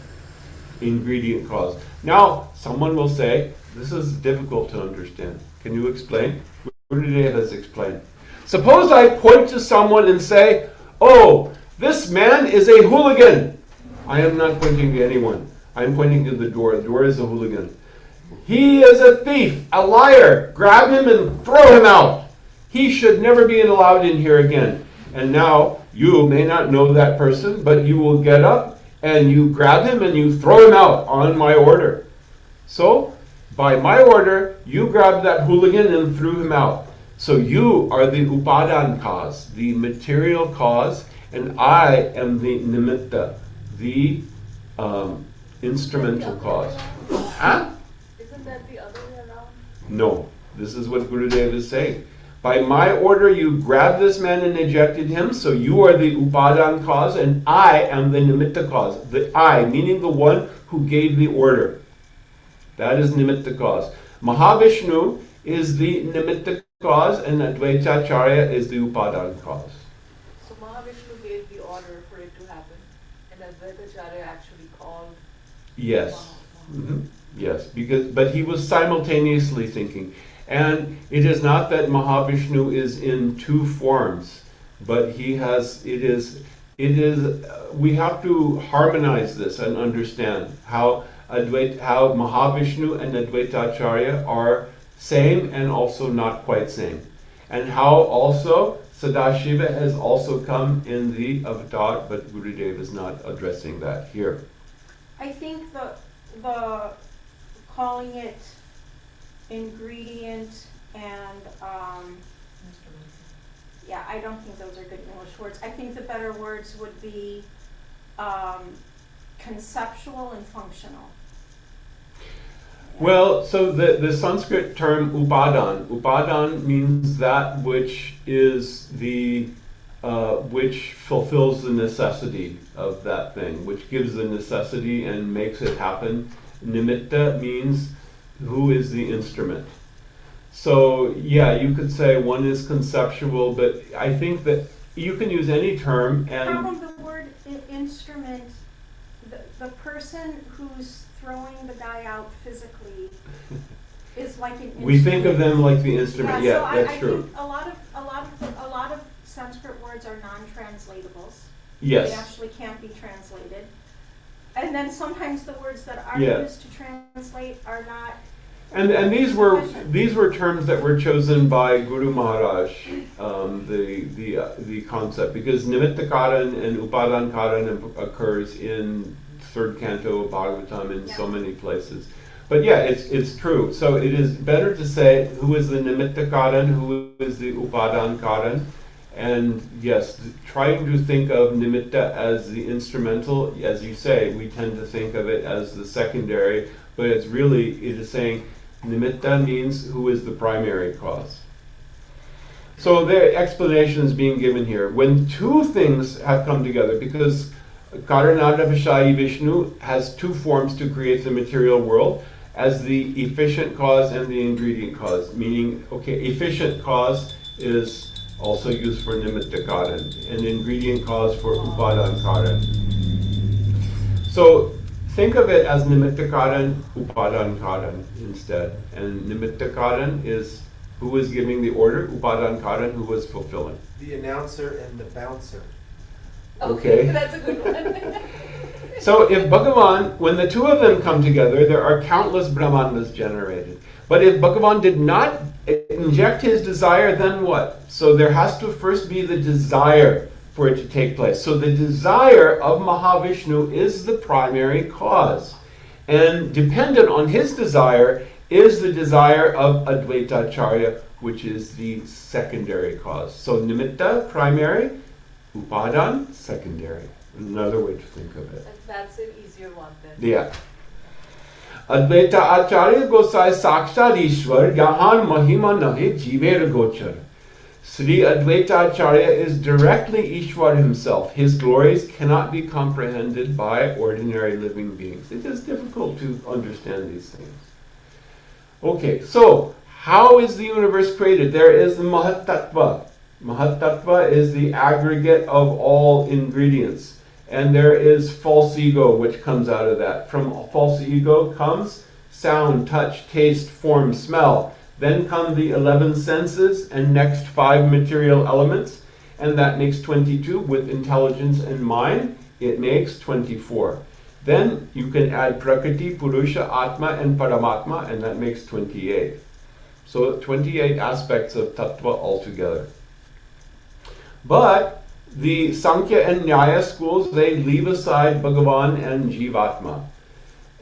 ingredient cause. Now, someone will say, this is difficult to understand. Can you explain? Gurudeva has explained. Suppose I point to someone and say, oh, this man is a hooligan. I am not pointing to anyone. I am pointing to the door. The door is a hooligan. He is a thief, a liar. Grab him and throw him out. He should never be allowed in here again. And now, you may not know that person, but you will get up and you grab him and you throw him out on my order. So, by my order, you grabbed that hooligan and threw him out. So you are the upadan cause, the material cause, and I am the nimitta, the instrumental cause. Huh? Isn't that the other way around? No, this is what Gurudeva is saying. By my order, you grabbed this man and ejected him, so you are the upadan cause, and I am the nimitta cause. The I, meaning the one who gave the order. That is nimitta cause. Mahavishnu is the nimitta cause, and Advaita Acharya is the upadan cause. So Mahavishnu gave the order for it to happen, and Advaita Acharya actually called. Yes. Yes, but he was simultaneously thinking. And it is not that Mahavishnu is in two forms, but we have to harmonize this and understand how Mahavishnu and Advaita Acharya are same and also not quite same. And how also Sadashiva has also come in the avatar, but Gurudev is not addressing that here. I think the calling it ingredient and yeah, I don't think those are good English words. I think the better words would be conceptual and functional. Well, so the Sanskrit term upadan means that which is which fulfills the necessity of that thing, which gives the necessity and makes it happen. Nimitta means who is the instrument. So yeah, you could say one is conceptual, but I think that you can use any term and... From the word instrument, the person who's throwing the guy out physically is like an instrument. We think of them like the instrument, yeah, so that's I true. think a lot of Sanskrit words are non-translatables. Yes. They actually can't be translated. And then sometimes the words that are Yeah. used to translate are not. And these were terms that were chosen by Guru Maharaj, the concept, because nimitta karan and upadan karan occurs in third canto of Bhagavatam in so many places. But yeah, it's true. So it is better to say who is the nimitta karan, who is the upadan karan, and yes, trying to think of nimitta as the instrumental. As you say, we tend to think of it as the secondary, but it is saying nimitta means who is the primary cause. So the explanation is being given here. When two things have come together, because Karanada Vishayi Vishnu has two forms to create the material world, as the efficient cause and the ingredient cause. Meaning, okay, efficient cause is also used for nimitta karan, and ingredient cause for upadan karan. So think of it as nimitta karan, upadan karan instead. And nimitta karan is who is giving the order, upadan karan who was fulfilling. The announcer and the bouncer. Okay. That's a good one. So if Bhagavan, when the two of them come together, there are countless Brahmandas generated. But if Bhagavan did not inject his desire, then what? So there has to first be the desire for it to take place. So the desire of Mahavishnu is the primary cause. And dependent on his desire, is the desire of Advaita Acharya, which is the secondary cause. So nimitta, primary, upadan, secondary. Another way to think of it. And that's an easier one then. Yeah. Advaita Acharya Gosai Sakshat Ishwar Yahan Mahima Nahe Jiver Gochar. Sri Advaita Acharya is directly Ishwar himself. His glories cannot be comprehended by ordinary living beings. It is difficult to understand these things. Okay, so how is the universe created? There is the Mahat Tattva. Mahat Tattva is the aggregate of all ingredients. And there is false ego, which comes out of that. From false ego comes sound, touch, taste, form, smell. Then come the 11 senses and next 5 material elements. And that makes 22. With intelligence and mind, it makes 24. Then you can add Prakriti, Purusha, Atma, and Paramatma, and that makes 28. So 28 aspects of Tattva altogether. But the Sankhya and Nyaya schools, they leave aside Bhagavan and Jivatma.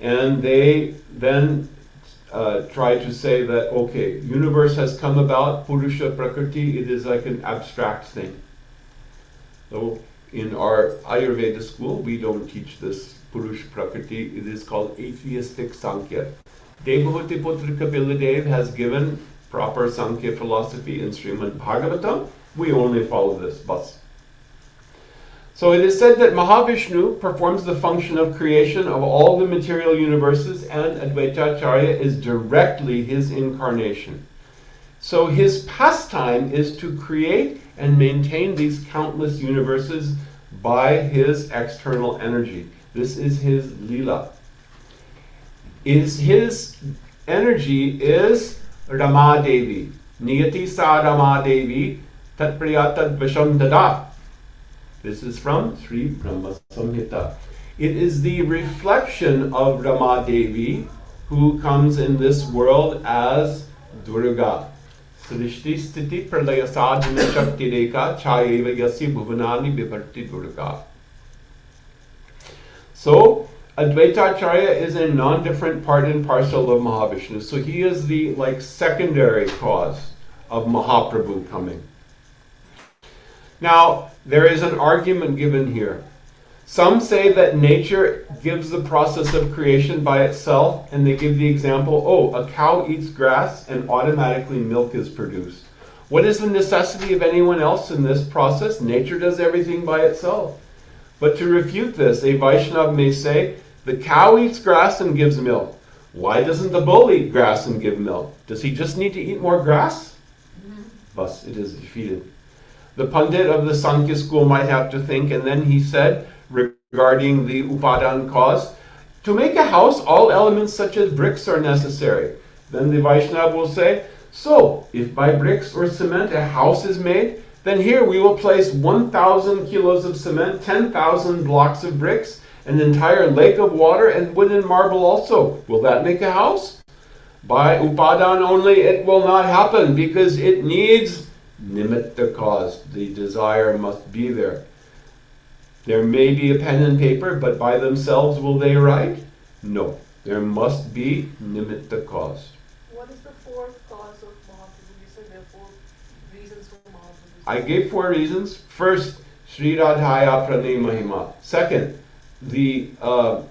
And they then try to say that, okay, universe has come about, Purusha, Prakriti, it is like an abstract thing. So in our Ayurveda school, we don't teach this Purusha, Prakriti. It is called atheistic Sankhya. Devabhuti Putra Kapiladev has given proper Sankhya philosophy in Srimad Bhagavatam. We only follow this, bas. So it is said that Mahavishnu performs the function of creation of all the material universes, and Advaita Acharya is directly his incarnation. So his pastime is to create and maintain these countless universes by his external energy. This is his lila. His energy is Rama Devi. Niyati sa Rama Devi tat priyatad visham dada. This is from Sri Brahma Samhita. It is the reflection of Rama Devi who comes in this world as Durga. Srishti Sthiti Pralaya Sadhana Shakti Rekha Chayeva Yasi Bhuvanani Vibharti Durga. So, Advaita Acharya is a non-different part and parcel of Mahavishnu. So he is the secondary cause of Mahaprabhu coming. Now, there is an argument given here. Some say that nature gives the process of creation by itself, and they give the example, a cow eats grass and automatically milk is produced. What is the necessity of anyone else in this process? Nature does everything by itself. But to refute this, a Vaishnava may say, the cow eats grass and gives milk. Why doesn't the bull eat grass and give milk? Does he just need to eat more grass? Thus, it is defeated. The Pandit of the Sankhya school might have to think, and then he said, regarding the Upadan cause, to make a house, all elements such as bricks are necessary. Then the Vaishnava will say, so, if by bricks or cement a house is made, then here we will place 1,000 kilos of cement, 10,000 blocks of bricks, an entire lake of water, and wood and marble also. Will that make a house? By Upadan only it will not happen, because it needs nimitta cause. The desire must be there. There may be a pen and paper, but by themselves will they write? No. There must be nimitta cause. What is the fourth cause of Mahaprabhu? You said there are 4 reasons for Mahaprabhu. I gave 4 reasons. First, Sri Radhaya Prane Mahima. Second, the Unnata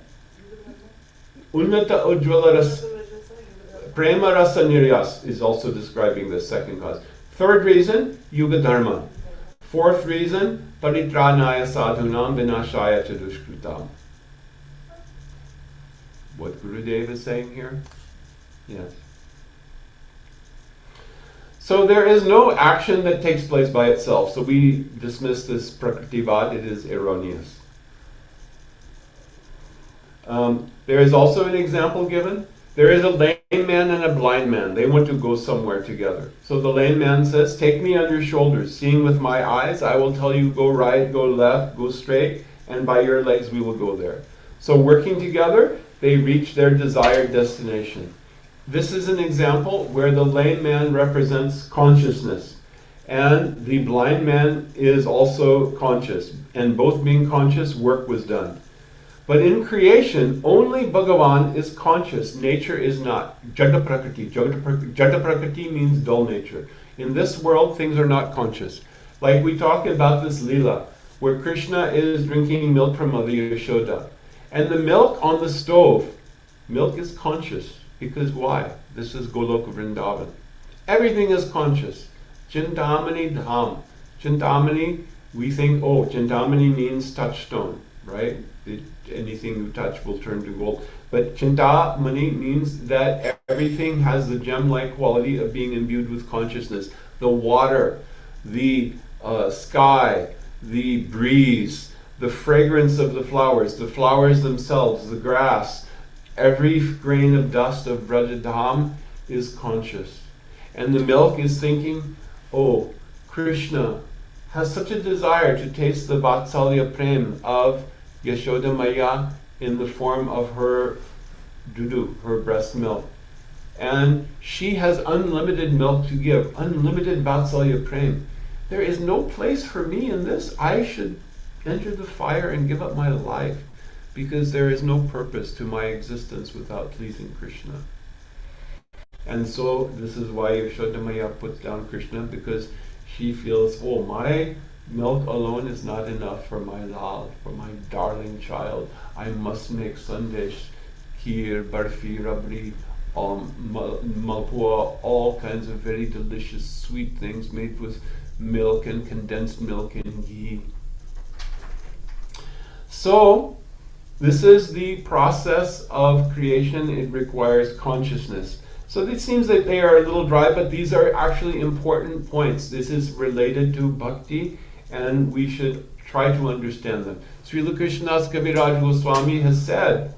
Ujjvala Prema Rasa Niryas is also describing the second cause. Third reason, Yuga Dharma. Fourth reason, Paritranaya Sadhunam Vinashaya Chadushkritam. What Gurudev is saying here? Yes. So there is no action that takes place by itself. So we dismiss this Prakritivad, it is erroneous. There is also an example given. There is a lame man and a blind man. They want to go somewhere together. So the lame man says, take me on your shoulders. Seeing with my eyes, I will tell you, go right, go left, go straight, and by your legs we will go there. So working together, they reach their desired destination. This is an example where the lame man represents consciousness, and the blind man is also conscious. And both being conscious, work was done. But in creation, only Bhagavan is conscious. Nature is not. Jada Prakriti. Jada Prakriti means dull nature. In this world, things are not conscious. Like we talk about this Leela, where Krishna is drinking milk from Mother Yashoda. And the milk on the stove, milk is conscious. Because why? This is Goloka Vrindavan. Everything is conscious. Chintamani Dham. Chintamani, we think, oh, Chintamani means touchstone, right? Anything you touch will turn to gold. But Chintamani means that everything has the gem-like quality of being imbued with consciousness. The water, the sky, the breeze, the fragrance of the flowers themselves, the grass, every grain of dust of Brajadham is conscious. And the milk is thinking, oh, Krishna has such a desire to taste the Vatsalya Prem of Yashoda Maya in the form of her dudu, her breast milk. And she has unlimited milk to give, unlimited Vatsalya Prem. There is no place for me in this. I should enter the fire and give up my life, because there is no purpose to my existence without pleasing Krishna. And so this is why Yashoda Maya puts down Krishna, because she feels, oh, my milk alone is not enough for my lal, for my darling child. I must make sandesh, kheer, barfi, rabri, malpua, all kinds of very delicious sweet things made with milk and condensed milk and ghee. So, this is the process of creation. It requires consciousness. So it seems that they are a little dry, but these are actually important points. This is related to bhakti, and we should try to understand them. Srila Krishnadas Kaviraj Goswami has said,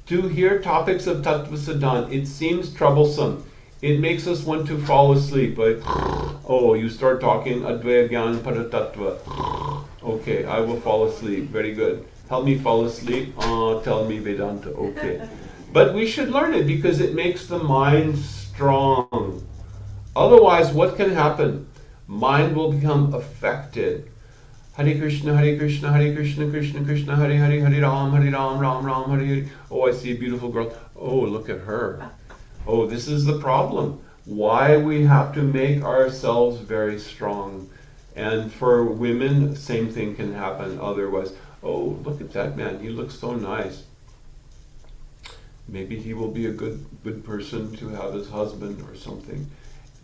to hear topics of Tattva Siddhant, it seems troublesome. It makes us want to fall asleep. Like, oh, you start talking Advaya Gyan Paratattva. Okay, I will fall asleep. Very good. Help me fall asleep. Tell me Vedanta. Okay. But we should learn it because it makes the mind strong. Otherwise, what can happen? Mind will become affected. Hare Krishna, Hare Krishna, Hare Krishna, Krishna Krishna, Hare Hare, Hare Ram, Ram Ram, Hare Hare. Oh, I see a beautiful girl. Oh, look at her. Oh, this is the problem. Why we have to make ourselves very strong. And for women, same thing can happen otherwise. Oh, look at that man. He looks so nice. Maybe he will be a good person to have as husband or something.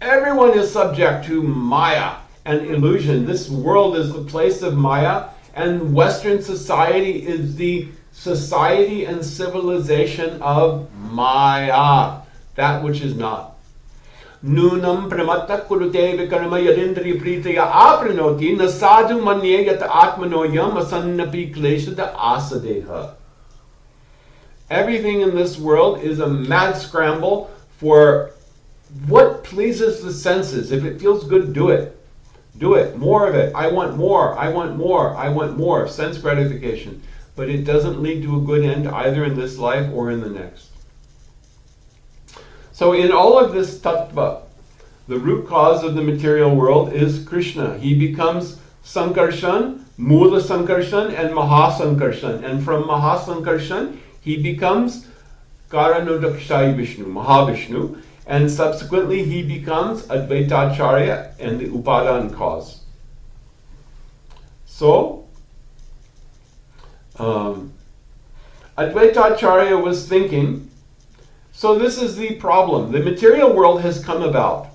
Everyone is subject to Maya and illusion. This world is the place of Maya, and Western society is the society and civilization of Maya, that which is not. Nunam pramatta kurute vikarma yadindri pritaya apranoti nasadu manye yat atmanoyam asannapi kleshada asadeha. Everything in this world is a mad scramble for what pleases the senses. If it feels good, do it. Do it. More of it. I want more. I want more. I want more. Sense gratification. But it doesn't lead to a good end either in this life or in the next. So in all of this tattva, the root cause of the material world is Krishna. He becomes Sankarshan, Mula Sankarshan, and Mahasankarshan. And from Mahasankarshan, he becomes Karanodakshai Vishnu, Mahavishnu, and subsequently he becomes Advaitacharya and the Upadan cause. So, Advaitacharya was thinking, so this is the problem. The material world has come about.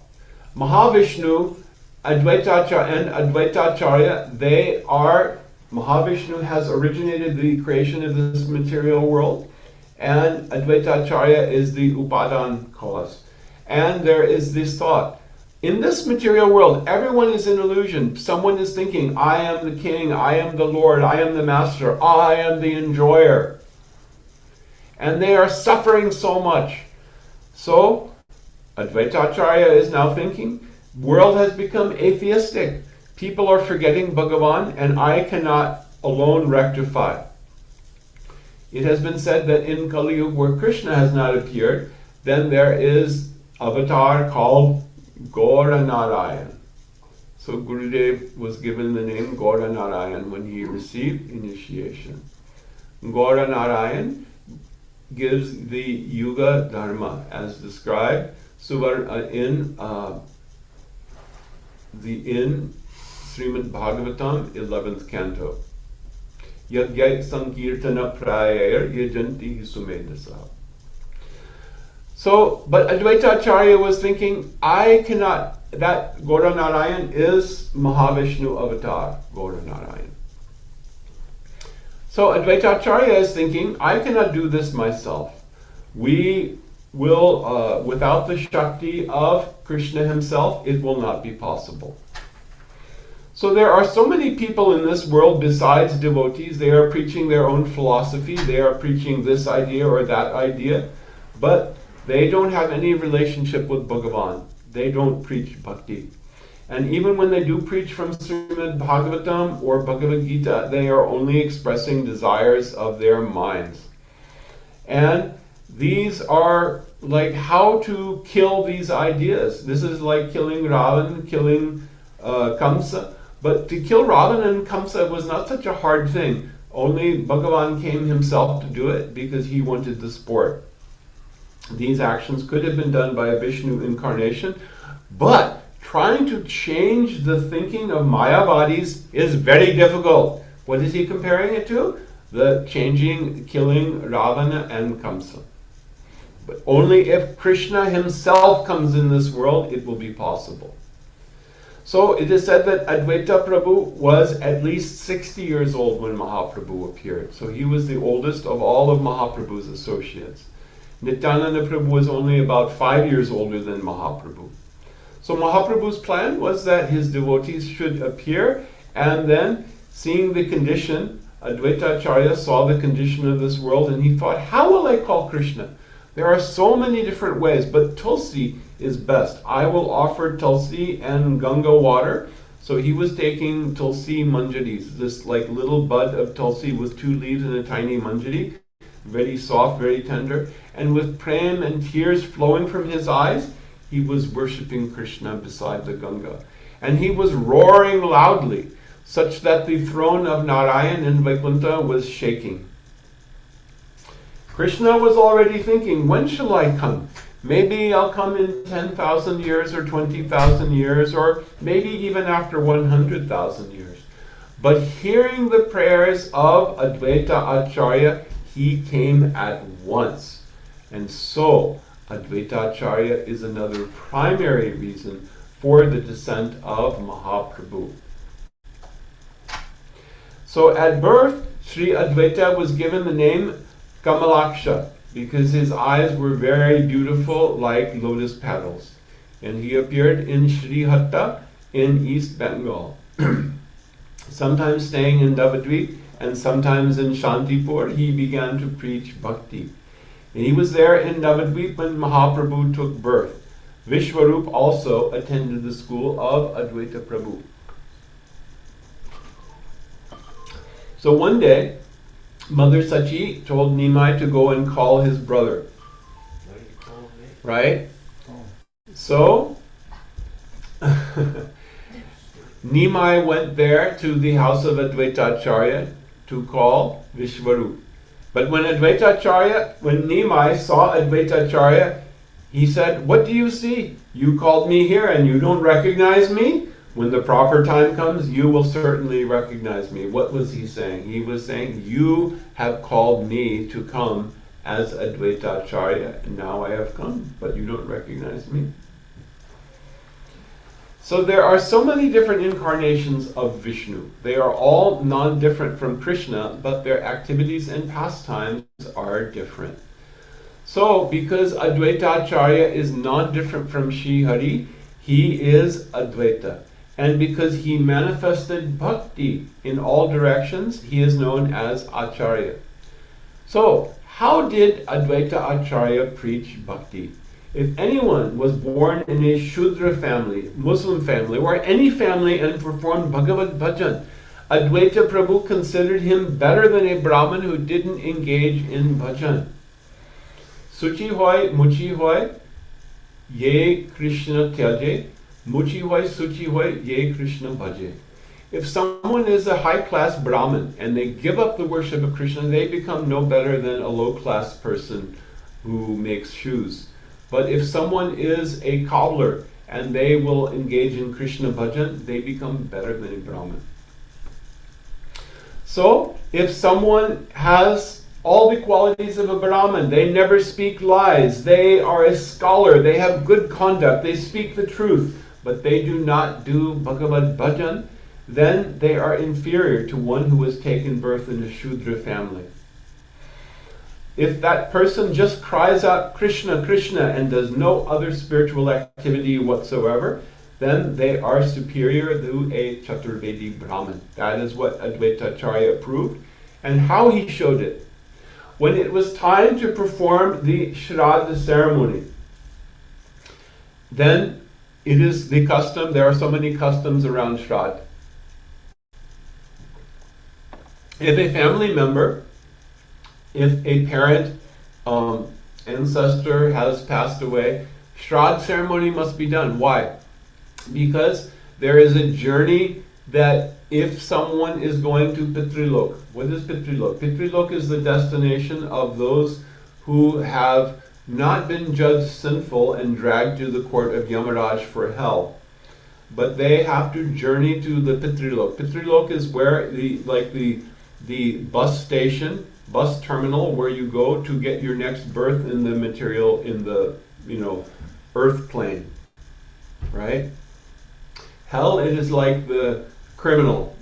Mahavishnu, Advaitacharya, and Advaitacharya, they are, Mahavishnu has originated the creation of this material world, and Advaitacharya is the Upadan cause. And there is this thought, in this material world, everyone is in illusion. Someone is thinking, I am the king, I am the lord, I am the master, I am the enjoyer. And they are suffering so much. So, Advaitacharya is now thinking, world has become atheistic. People are forgetting Bhagavan, and I cannot alone rectify. It has been said that in Kali Yuga, where Krishna has not appeared, then there is avatar called Gaura Narayan. So Gurudev was given the name Gaura Narayan when he received initiation. Gaura Narayan gives the Yuga Dharma as described in Srimad Bhagavatam 11th canto. Yagyai Sankirtana Prayayar Yajanti Sumedasa. So, but Advaita Acharya was thinking, that Gaura Narayan is Mahavishnu avatar, Gaura Narayan. So Advaita Acharya is thinking, I cannot do this myself. We will, without the Shakti of Krishna himself, it will not be possible. So there are so many people in this world besides devotees. They are preaching their own philosophy. They are preaching this idea or that idea. But they don't have any relationship with Bhagavan. They don't preach bhakti. And even when they do preach from Srimad Bhagavatam or Bhagavad Gita, they are only expressing desires of their minds. And these are like how to kill these ideas. This is like killing Ravan, killing Kamsa. But to kill Ravan and Kamsa was not such a hard thing. Only Bhagavan came himself to do it because he wanted the sport. These actions could have been done by a Vishnu incarnation, but trying to change the thinking of Mayavadis is very difficult. What is he comparing it to? Killing Ravana and Kamsa. But only if Krishna himself comes in this world, it will be possible. So it is said that Advaita Prabhu was at least 60 years old when Mahaprabhu appeared. So he was the oldest of all of Mahaprabhu's associates. Nityananda Prabhu was only about 5 years older than Mahaprabhu. So Mahaprabhu's plan was that his devotees should appear, and then seeing the condition, Advaita Acharya saw the condition of this world and he thought, how will I call Krishna? There are so many different ways, but Tulsi is best. I will offer Tulsi and Ganga water. So he was taking Tulsi manjaris, this like little bud of Tulsi with 2 leaves and a tiny manjari, very soft, very tender. And with prem and tears flowing from his eyes, he was worshipping Krishna beside the Ganga. And he was roaring loudly, such that the throne of Narayan in Vaikuntha was shaking. Krishna was already thinking, when shall I come? Maybe I'll come in 10,000 years or 20,000 years, or maybe even after 100,000 years. But hearing the prayers of Advaita Acharya, he came at once. And so, Advaita Acharya is another primary reason for the descent of Mahaprabhu. So at birth, Sri Advaita was given the name Kamalaksha because his eyes were very beautiful like lotus petals. And he appeared in Srihatta in East Bengal. Sometimes staying in Navadvip and sometimes in Shantipur, he began to preach bhakti. And he was there in Navadvip when Mahaprabhu took birth. Vishwarup also attended the school of Advaita Prabhu. So one day, Mother Sachi told Nimai to go and call his brother. Right? So, Nimai went there to the house of Advaita Acharya to call Vishwarup. But when Nimai saw Advaita Acharya, he said, what do you see? You called me here and you don't recognize me? When the proper time comes, you will certainly recognize me. What was he saying? He was saying, you have called me to come as Advaita Acharya, and now I have come, but you don't recognize me. So there are so many different incarnations of Vishnu. They are all non-different from Krishna, but their activities and pastimes are different. So because Advaita Acharya is non-different from Shri Hari, he is Advaita. And because he manifested bhakti in all directions, he is known as Acharya. So, how did Advaita Acharya preach bhakti? If anyone was born in a Shudra family, Muslim family, or any family and performed Bhagavad Bhajan, Advaita Prabhu considered him better than a Brahmin who didn't engage in bhajan. Suchi hoy, muchi hoy, ye Krishna tyaje, muchi hoy, suchi hoy, ye Krishna bhaje. if someone is a high-class Brahmin and they give up the worship of Krishna, they become no better than a low-class person who makes shoes. But if someone is a cobbler and they will engage in Krishna bhajan, they become better than a Brahmin. So, if someone has all the qualities of a Brahmin, they never speak lies, they are a scholar, they have good conduct, they speak the truth, but they do not do Bhagavad bhajan, then they are inferior to one who has taken birth in a Shudra family. If that person just cries out Krishna, Krishna, and does no other spiritual activity whatsoever, then they are superior to a Chaturvedi Brahmin. That is what Advaita Acharya proved, and how he showed it. When it was time to perform the Shraddha ceremony, then it is the custom, there are so many customs around Shraddha. If a family member, if a parent, ancestor has passed away, Shraddha ceremony must be done. Why? Because there is a journey that if someone is going to Pitrilok, what is Pitrilok? Pitrilok is the destination of those who have not been judged sinful and dragged to the court of Yamaraj for hell. But they have to journey to the Pitrilok. Pitrilok is where the bus station, bus terminal, where you go to get your next birth in the material, in the, earth plane. Right? Hell, it is like the criminal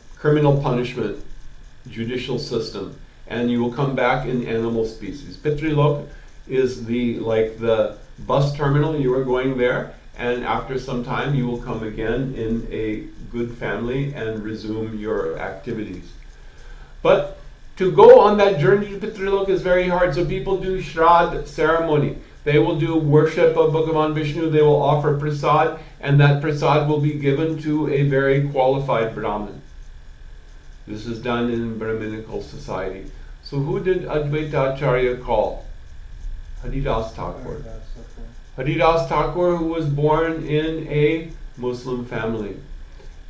punishment, judicial system. And you will come back in animal species. Pitrilok is the bus terminal, you are going there, and after some time you will come again in a good family and resume your activities. But to go on that journey to Pitrilok is very hard, so people do Shraddha ceremony. They will do worship of Bhagavan Vishnu, they will offer prasad, and that prasad will be given to a very qualified Brahmin. This is done in Brahminical society. So who did Advaita Acharya call? Haridas Thakur. Haridas Thakur, who was born in a Muslim family.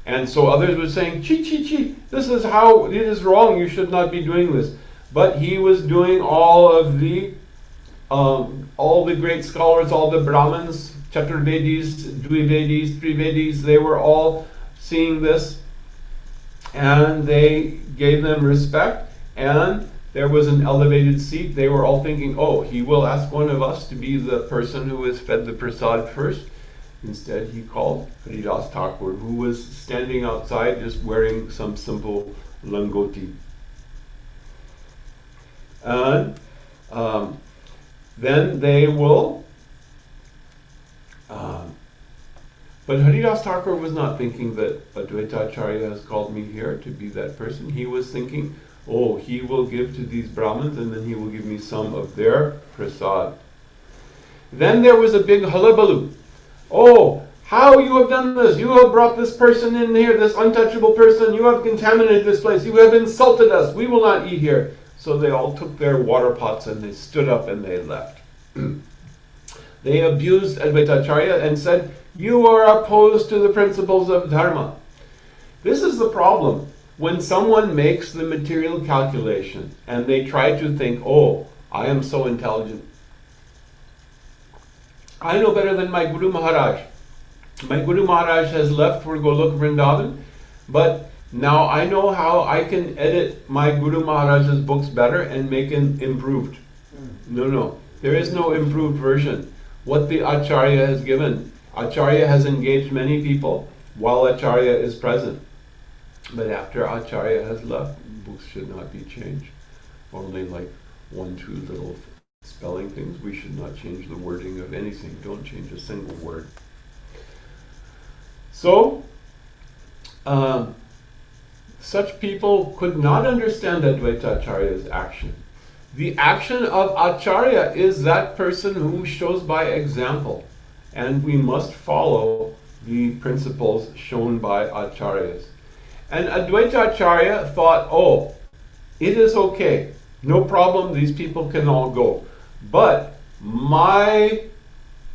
And so others were saying, chi, this is how, it is wrong, you should not be doing this. But he was doing all the great scholars, all the Brahmins, Chaturvedis, Dvivedis, Trivedis, they were all seeing this, and they gave them respect, and there was an elevated seat. They were all thinking, oh, he will ask one of us to be the person who is fed the prasad first. Instead, he called Haridas Thakur, who was standing outside just wearing some simple langoti. And then they will... but Haridas Thakur was not thinking that Advaita Acharya has called me here to be that person. He was thinking, oh, he will give to these Brahmins and then he will give me some of their prasad. Then there was a big hullabaloo. Oh, how you have done this? You have brought this person in here, this untouchable person. You have contaminated this place. You have insulted us. We will not eat here. So they all took their water pots and they stood up and they left. They abused Advaita Acharya and said, you are opposed to the principles of Dharma. This is the problem. When someone makes the material calculation and they try to think, oh, I am so intelligent. I know better than my Guru Maharaj. My Guru Maharaj has left for Golok Vrindavan, but now I know how I can edit my Guru Maharaj's books better and make it improved. No. There is no improved version. What the Acharya has given. Acharya has engaged many people while Acharya is present. But after Acharya has left, books should not be changed. Only like 1-2 little spelling things. We should not change the wording of anything. Don't change a single word. So, such people could not understand Advaita Acharya's action. The action of Acharya is that person who shows by example. And we must follow the principles shown by Acharyas. And Advaita Acharya thought, oh, it is okay. No problem, these people can all go. But my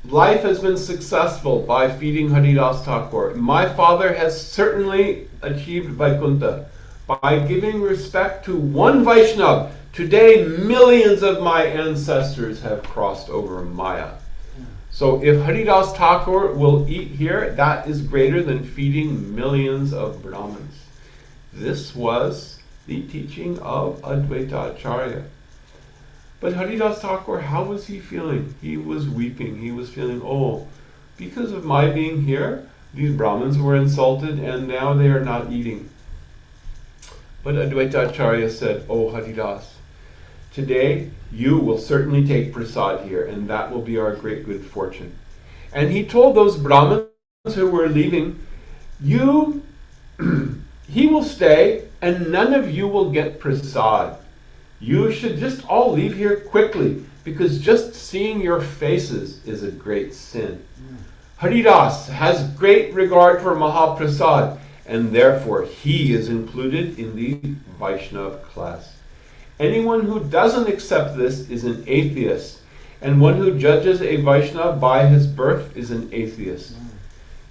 life has been successful by feeding Haridas Thakur. My father has certainly achieved Vaikuntha by giving respect to one Vaishnav. Today, millions of my ancestors have crossed over Maya. So if Haridas Thakur will eat here, that is greater than feeding millions of Brahmins. This was the teaching of Advaita Acharya. But Haridas Thakur, how was he feeling? He was weeping. He was feeling, oh, because of my being here, these Brahmins were insulted and now they are not eating. But Advaita Acharya said, oh Haridas, today you will certainly take prasad here, and that will be our great good fortune. And he told those Brahmins who were leaving, he will stay and none of you will get prasad. You should just all leave here quickly, because just seeing your faces is a great sin. Haridas has great regard for Mahaprasad, and therefore he is included in the Vaishnav class. Anyone who doesn't accept this is an atheist, and one who judges a Vaishnav by his birth is an atheist.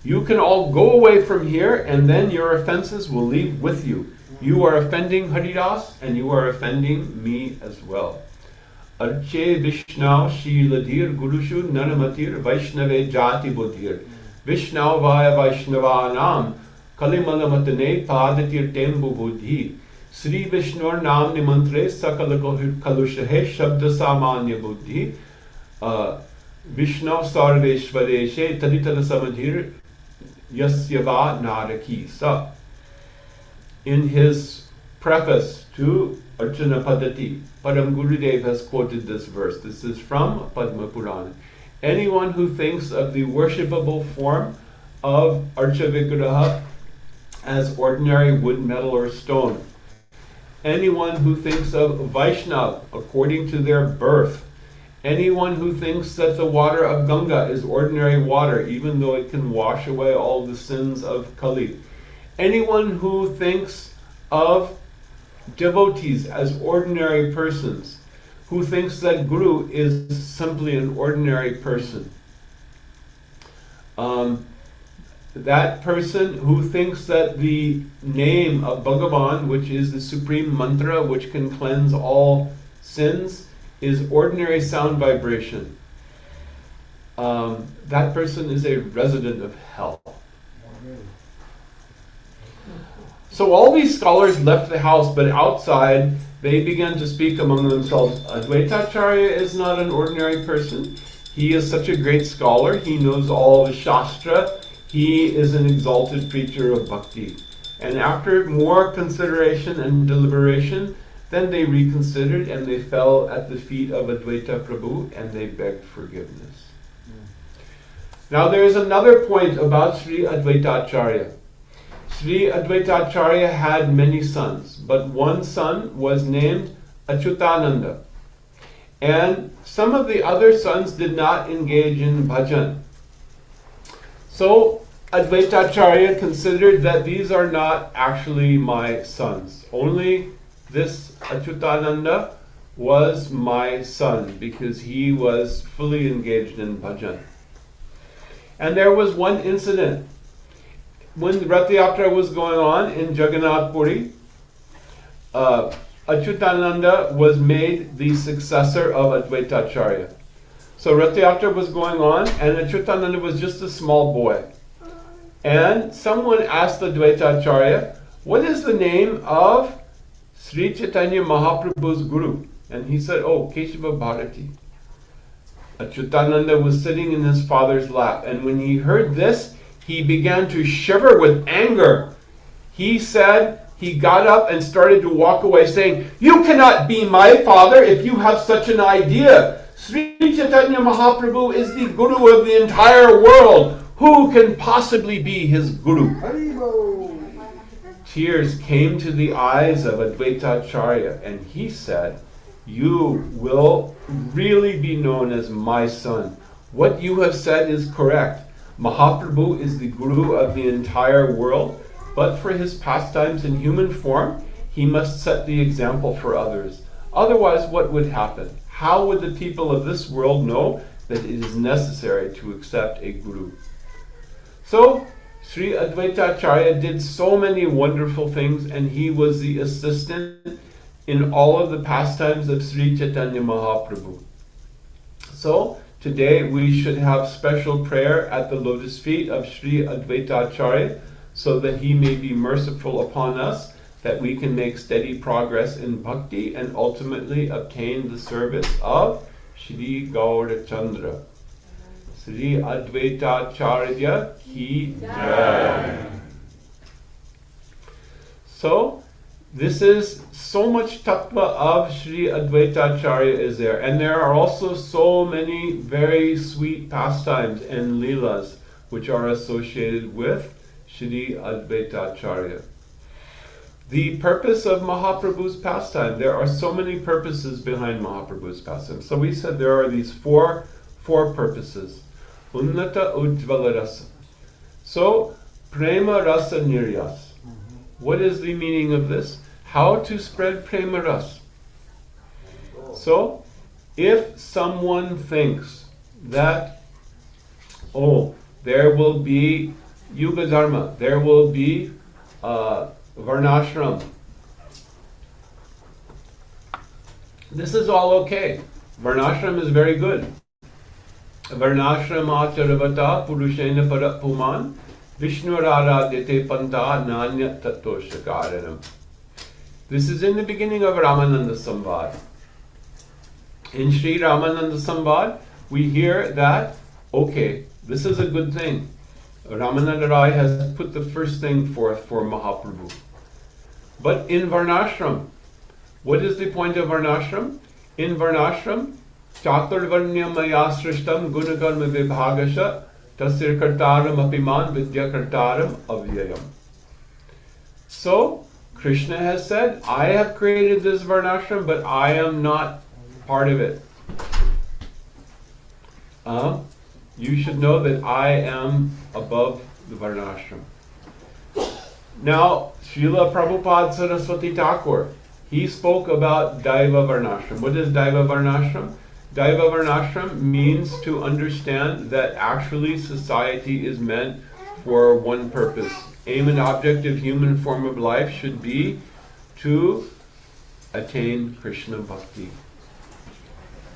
You can all go away from here, and then your offenses will leave with you. You are offending Haridas, and you are offending me as well. Arche Vishnav Shiladhir Gurushu Nanamatir Vaishnave Jati Buddhir Vishnav Vaya Vaishnavanam Kalimalamatane Padatir Tembu Buddhi Sri Vishnur Nam Nimantre Sakala Kalushahe Shabda Samanya Buddhi Vishnav Sarveshvareshe Taditala Samadhir Yasyava Naraki Sa. In his preface to Archana Padati, Padam Gurudev has quoted this verse. This is from Padma Purana. Anyone who thinks of the worshipable form of Archa Vigraha as ordinary wood, metal, or stone, anyone who thinks of Vaishnav according to their birth, anyone who thinks that the water of Ganga is ordinary water, even though it can wash away all the sins of Kali, anyone who thinks of devotees as ordinary persons, who thinks that Guru is simply an ordinary person, that person who thinks that the name of Bhagavan, which is the supreme mantra which can cleanse all sins, is ordinary sound vibration, that person is a resident of hell. So all these scholars left the house, but outside they began to speak among themselves. Advaita Acharya is not an ordinary person. He is such a great scholar. He knows all the Shastra. He is an exalted preacher of bhakti. And after more consideration and deliberation, then they reconsidered and they fell at the feet of Advaita Prabhu and they begged forgiveness. Now there is another point about Sri Advaita Acharya. Sri Advaita Acharya had many sons, but one son was named Achyutananda. And some of the other sons did not engage in bhajan. So Advaita Acharya considered that these are not actually my sons. Only this Achyutananda was my son because he was fully engaged in bhajan. And there was one incident. When the Rath Yatra was going on in Jagannath Puri, Achyutananda was made the successor of Advaita Acharya. So Rath Yatra was going on and Achyutananda was just a small boy. And someone asked Advaita Acharya, what is the name of Sri Chaitanya Mahaprabhu's Guru? And he said, oh, Keshava Bharati. Achyutananda was sitting in his father's lap, and when he heard this, he began to shiver with anger. He said, he got up and started to walk away saying, you cannot be my father if you have such an idea. Sri Chaitanya Mahaprabhu is the Guru of the entire world. Who can possibly be his Guru? Tears came to the eyes of Advaita Acharya, and he said, you will really be known as my son. What you have said is correct. Mahaprabhu is the Guru of the entire world, but for his pastimes in human form, he must set the example for others. Otherwise, what would happen? How would the people of this world know that it is necessary to accept a guru. So, Sri Advaita Acharya did so many wonderful things, and he was the assistant in all of the pastimes of Sri Chaitanya Mahaprabhu. So, today we should have special prayer at the lotus feet of Sri Advaita Acharya, so that he may be merciful upon us, that we can make steady progress in bhakti and ultimately obtain the service of Shri Gaurachandra. Sri Advaita Acharya ki jai. So, this is so much tattva of Sri Advaita Acharya is there. And there are also so many very sweet pastimes and leelas which are associated with Sri Advaita Acharya. The purpose of Mahaprabhu's pastime, there are so many purposes behind Mahaprabhu's pastime. So we said there are these four purposes. Unnata Ujjvala Rasa. So, Prema Rasa Niryas. What is the meaning of this? How to spread Prema Rasa. So, if someone thinks that, there will be Yuga Dharma, there will be Varnashram. This is all okay. Varnashram is very good. Varnashramacharvata purushena parapuman Vishnuararadhyate panta nanya tattoshakaranam. This is in the beginning of Ramananda Samvad. In Sri Ramananda Samvad, we hear that, this is a good thing. Ramananda Rai has put the first thing forth for Mahaprabhu. But in Varnashram, what is the point of Varnashram? In Varnashram, Chaturvarnya maya srishtam gunakarma vibhagasha tasir kartaram apiman vidya kartaram avyayam. So, Krishna has said, I have created this Varnashram, but I am not part of it. You should know that I am above the Varnashram. Now, Srila Prabhupada Saraswati Thakur, he spoke about Daiva Varnashram. What is Daiva Varnashram? Daiva Varnashram means to understand that actually society is meant for one purpose. Aim and object of human form of life should be to attain Krishna Bhakti.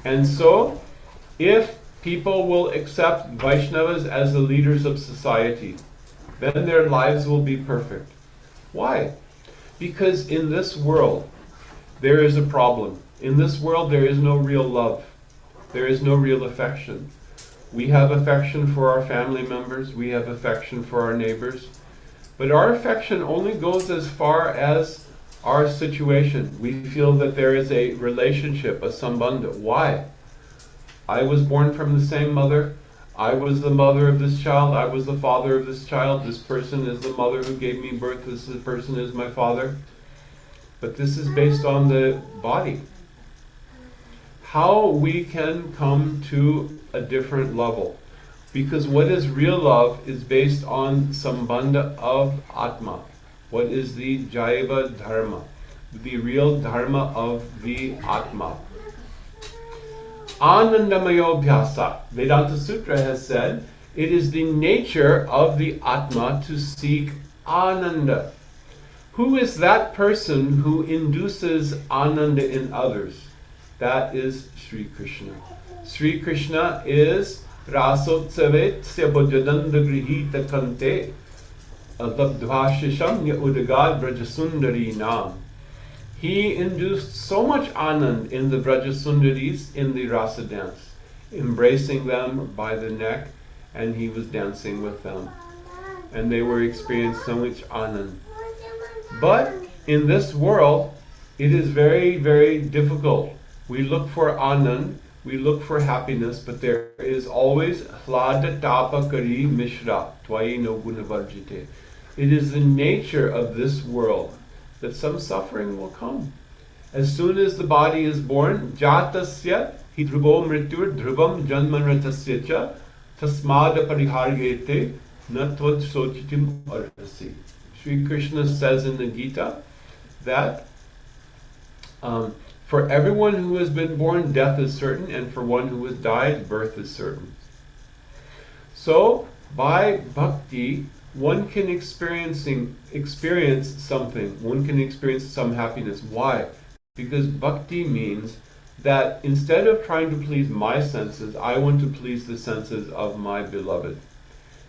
And so, if people will accept Vaishnavas as the leaders of society, then their lives will be perfect. Why? Because in this world, there is a problem. In this world, there is no real love. There is no real affection. We have affection for our family members. We have affection for our neighbors. But our affection only goes as far as our situation. We feel that there is a relationship, a sambandha. Why? I was born from the same mother. I was the mother of this child. I was the father of this child. This person is the mother who gave me birth. This person is my father. But this is based on the body. How we can come to a different level. Because what is real love is based on sambandha of Atma. What is the Jaiva Dharma? The real Dharma of the Atma. Anandamayo Bhyasa. Vedanta Sutra has said, it is the nature of the Atma to seek Ananda. Who is that person who induces Ananda in others? That is Sri Krishna. Sri Krishna is Rasotsavet Syabhajadanda Grihita Kante Adabdvashisham Udagad Brajasundari Nam. He induced so much Anand in the Brajasundaris in the Rasa dance, embracing them by the neck, and he was dancing with them. And they were experiencing so much Anand. But in this world, it is very, very difficult. We look for Anand, we look for happiness, but there is always Hlada Tapa Kari Mishra, Twai no Gunavarjite. It is the nature of this world that some suffering will come. As soon as the body is born, Jatasya hidrubo mrityur dhrubam janmanratasya cha tasmada pariharyete natvad sochitim arhasi. Sri Krishna says in the Gita that For everyone who has been born, death is certain, and for one who has died, birth is certain. So, by bhakti, one can experience something. One can experience some happiness. Why? Because bhakti means that instead of trying to please my senses, I want to please the senses of my beloved.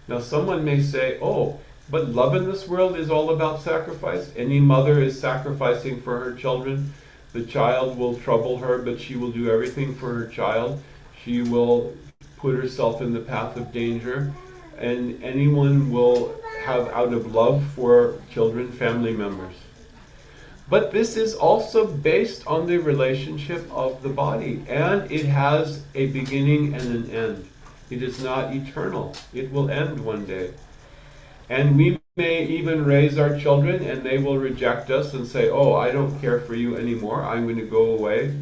Now someone may say, oh, but love in this world is all about sacrifice. Any mother is sacrificing for her children. The child will trouble her, but she will do everything for her child. She will put herself in the path of danger. And anyone will have out of love for children, family members. But this is also based on the relationship of the body, and it has a beginning and an end. It is not eternal. It will end one day. And we may even raise our children and they will reject us and say, oh, I don't care for you anymore. I'm going to go away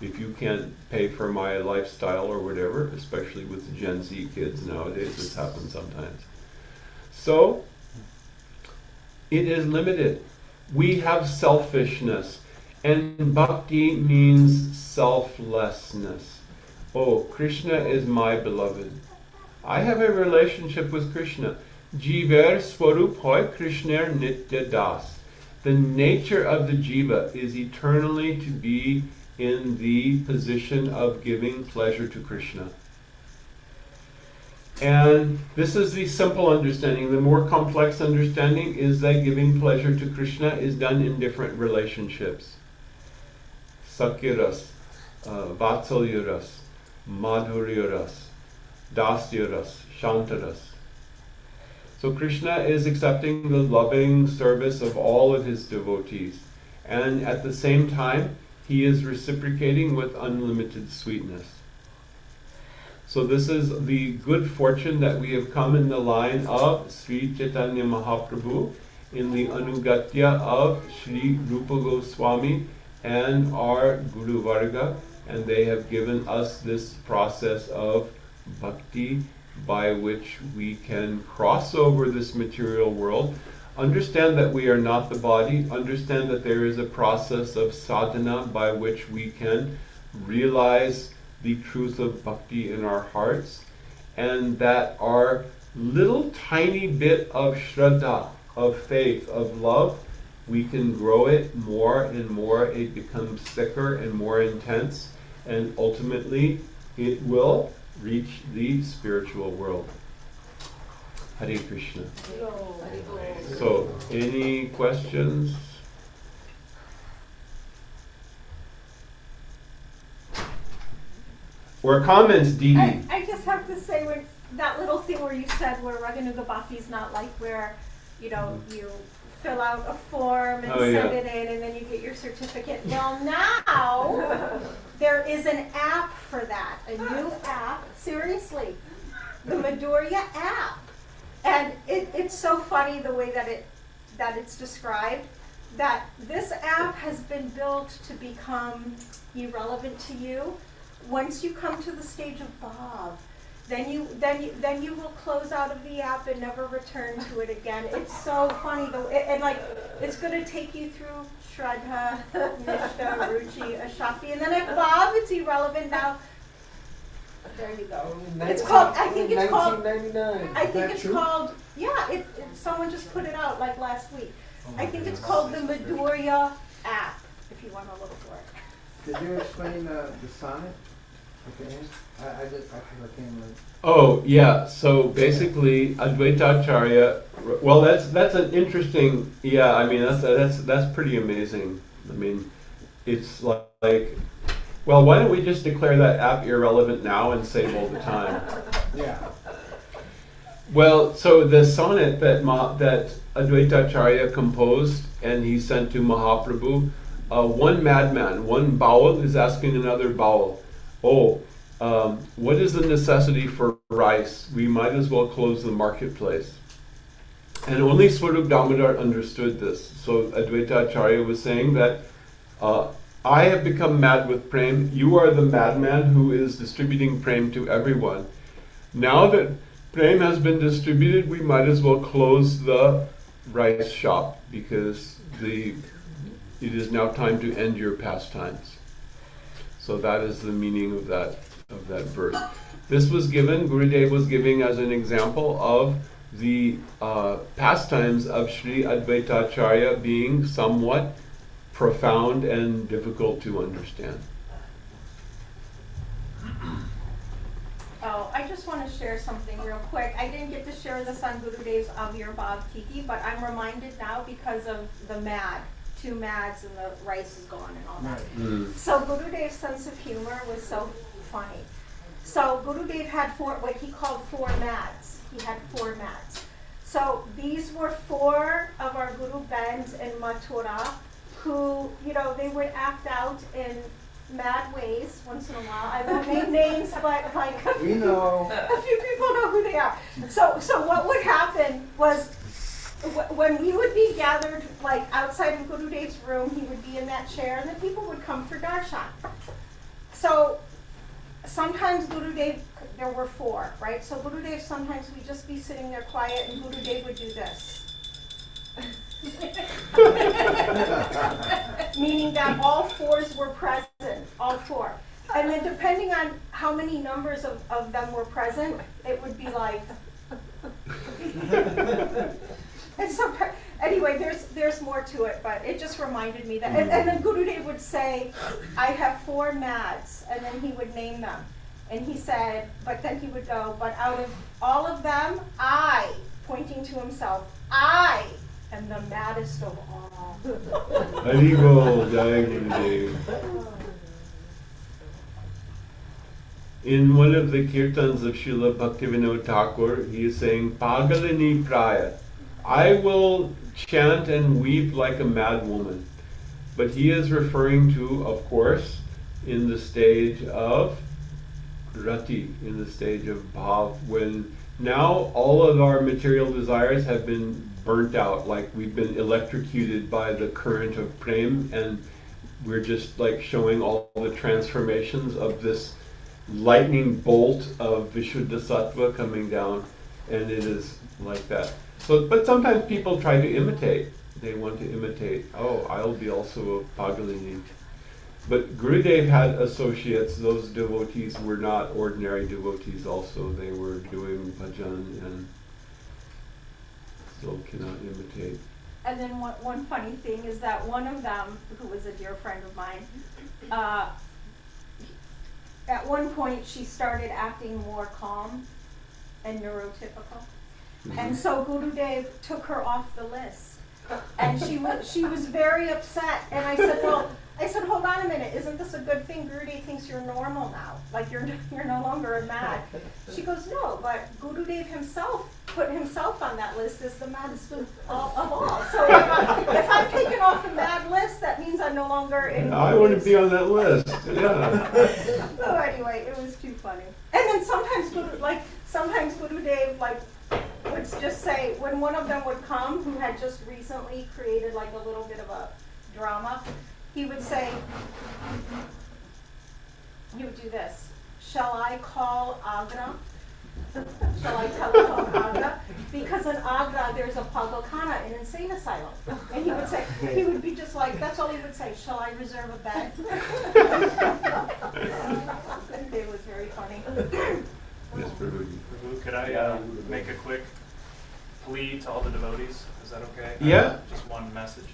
if you can't pay for my lifestyle or whatever, especially with the Gen Z kids nowadays. This happens sometimes. So, it is limited. We have selfishness, and bhakti means selflessness. Oh, Krishna is my beloved. I have a relationship with Krishna. Jiver swarup hoy Krishner nitya das. The nature of the jiva is eternally to be in the position of giving pleasure to Krishna. And this is the simple understanding. The more complex understanding is that giving pleasure to Krishna is done in different relationships. Sakyaras, Vatsalyaras, Madhuryaras, Dasyaras, Shantaras. So Krishna is accepting the loving service of all of his devotees. And at the same time, he is reciprocating with unlimited sweetness. So this is the good fortune that we have come in the line of Sri Chaitanya Mahaprabhu, in the Anugatya of Sri Rupa Goswami and our Guru Varga, and they have given us this process of bhakti by which we can cross over this material world. Understand that we are not the body. Understand that there is a process of sadhana by which we can realize the truth of bhakti in our hearts, and that our little tiny bit of shraddha, of faith, of love, we can grow it more and more. It becomes thicker and more intense, and ultimately it will reach the spiritual world. Hare Krishna. So, any questions? Or comments, Dee Dee? I just have to say, when that little thing where you said where Raganuga Bhakti is not like where, you fill out a form and send it in and then you get your certificate. Well, now there is an app for that, a new app, seriously, the Madhurya app. And it's so funny the way that it's described, that this app has been built to become irrelevant to you. Once you come to the stage of bhav, then you will close out of the app and never return to it again. It's so funny it's going to take you through Shraddha, Nishtha, Ruchi, Ashakti, and then at bhav it's irrelevant now. There you go. It's called. I think it's called. 1999. I think it's called. Yeah, someone just put it out like last week. I think it's called the Madhurya app. If you want to look for it. Did you explain the sonnet? Okay. I can't remember. Oh yeah, so basically Advaita Acarya, well that's an interesting, I mean that's pretty amazing. I mean, it's like, well, why don't we just declare that app irrelevant now and save all the time? Yeah. Well, so the sonnet that Advaita Acarya composed and he sent to Mahaprabhu, one madman, one bowel is asking another bowel, what is the necessity for rice? We might as well close the marketplace. And only Swarup Damodar understood this. So Advaita Acharya was saying that I have become mad with prem. You are the madman who is distributing prem to everyone. Now that prem has been distributed, we might as well close the rice shop because it is now time to end your pastimes. So that is the meaning of that verse. This was given, Gurudev was giving as an example of the pastimes of Sri Advaita Acharya being somewhat profound and difficult to understand. Oh, I just want to share something real quick. I didn't get to share this on Gurudev's Avirbhav Tiki, but I'm reminded now because of the mad. 2 mads and the rice is gone and all that. So Gurudev's sense of humor was so funny. So Gurudev had what he called 4 mads. He had 4 mads. So these were 4 of our Guru Bens in Mathura who, they would act out in mad ways once in a while. I won't name names, but like We know. a few people know who they are. So what would happen was when we would be gathered like outside of Gurudev's room, he would be in that chair and the people would come for darshan. So sometimes Gurudev, there were 4, right? So Gurudev, sometimes we'd just be sitting there quiet and Gurudev would do this. Meaning that all 4s were present, all 4. And then depending on how many numbers of them were present, it would be like. And so, anyway, there's more to it, but it just reminded me that. And then Gurudev would say, I have 4 mads, and then he would name them. And he said, but then he would go, but out of all of them, I, pointing to himself, I am the maddest of all. Haribol, Jai Gurudev. In one of the kirtans of Srila Bhaktivinoda Thakur, he is saying, Pagalini Praya. I will chant and weep like a mad woman. But he is referring to, of course, in the stage of Rati, in the stage of Bhav, when now all of our material desires have been burnt out, like we've been electrocuted by the current of Prem, and we're just like showing all the transformations of this lightning bolt of Vishuddha Sattva coming down, and it is like that. So, but sometimes people try to imitate. They want to imitate, I'll be also a Pagalini. But Gurudev had associates, those devotees were not ordinary devotees also. They were doing bhajan and still cannot imitate. And then one funny thing is that one of them, who was a dear friend of mine, at one point she started acting more calm and neurotypical. And so Gurudev took her off the list. And she was very upset. And I said, hold on a minute, isn't this a good thing? Gurudev thinks you're normal now. Like you're no longer a mad. She goes, no, but Gurudev himself put himself on that list as the maddest of all. So if I'm taken off the mad list, that means I'm no longer in. I want to be on that list. Yeah. So anyway, it was too funny. And then sometimes Gurudev would just say, when one of them would come who had just recently created like a little bit of a drama, he would say, you would do this, shall I call Agra? Shall I telephone Agra? Because in Agra there's a Pagalkhana, an insane asylum. And he would be just like, that's all he would say, shall I reserve a bed? It was very funny. Yes, Prabhu. Prabhu, could I make a quick plea to all the devotees? Is that okay? Yeah. Just one message.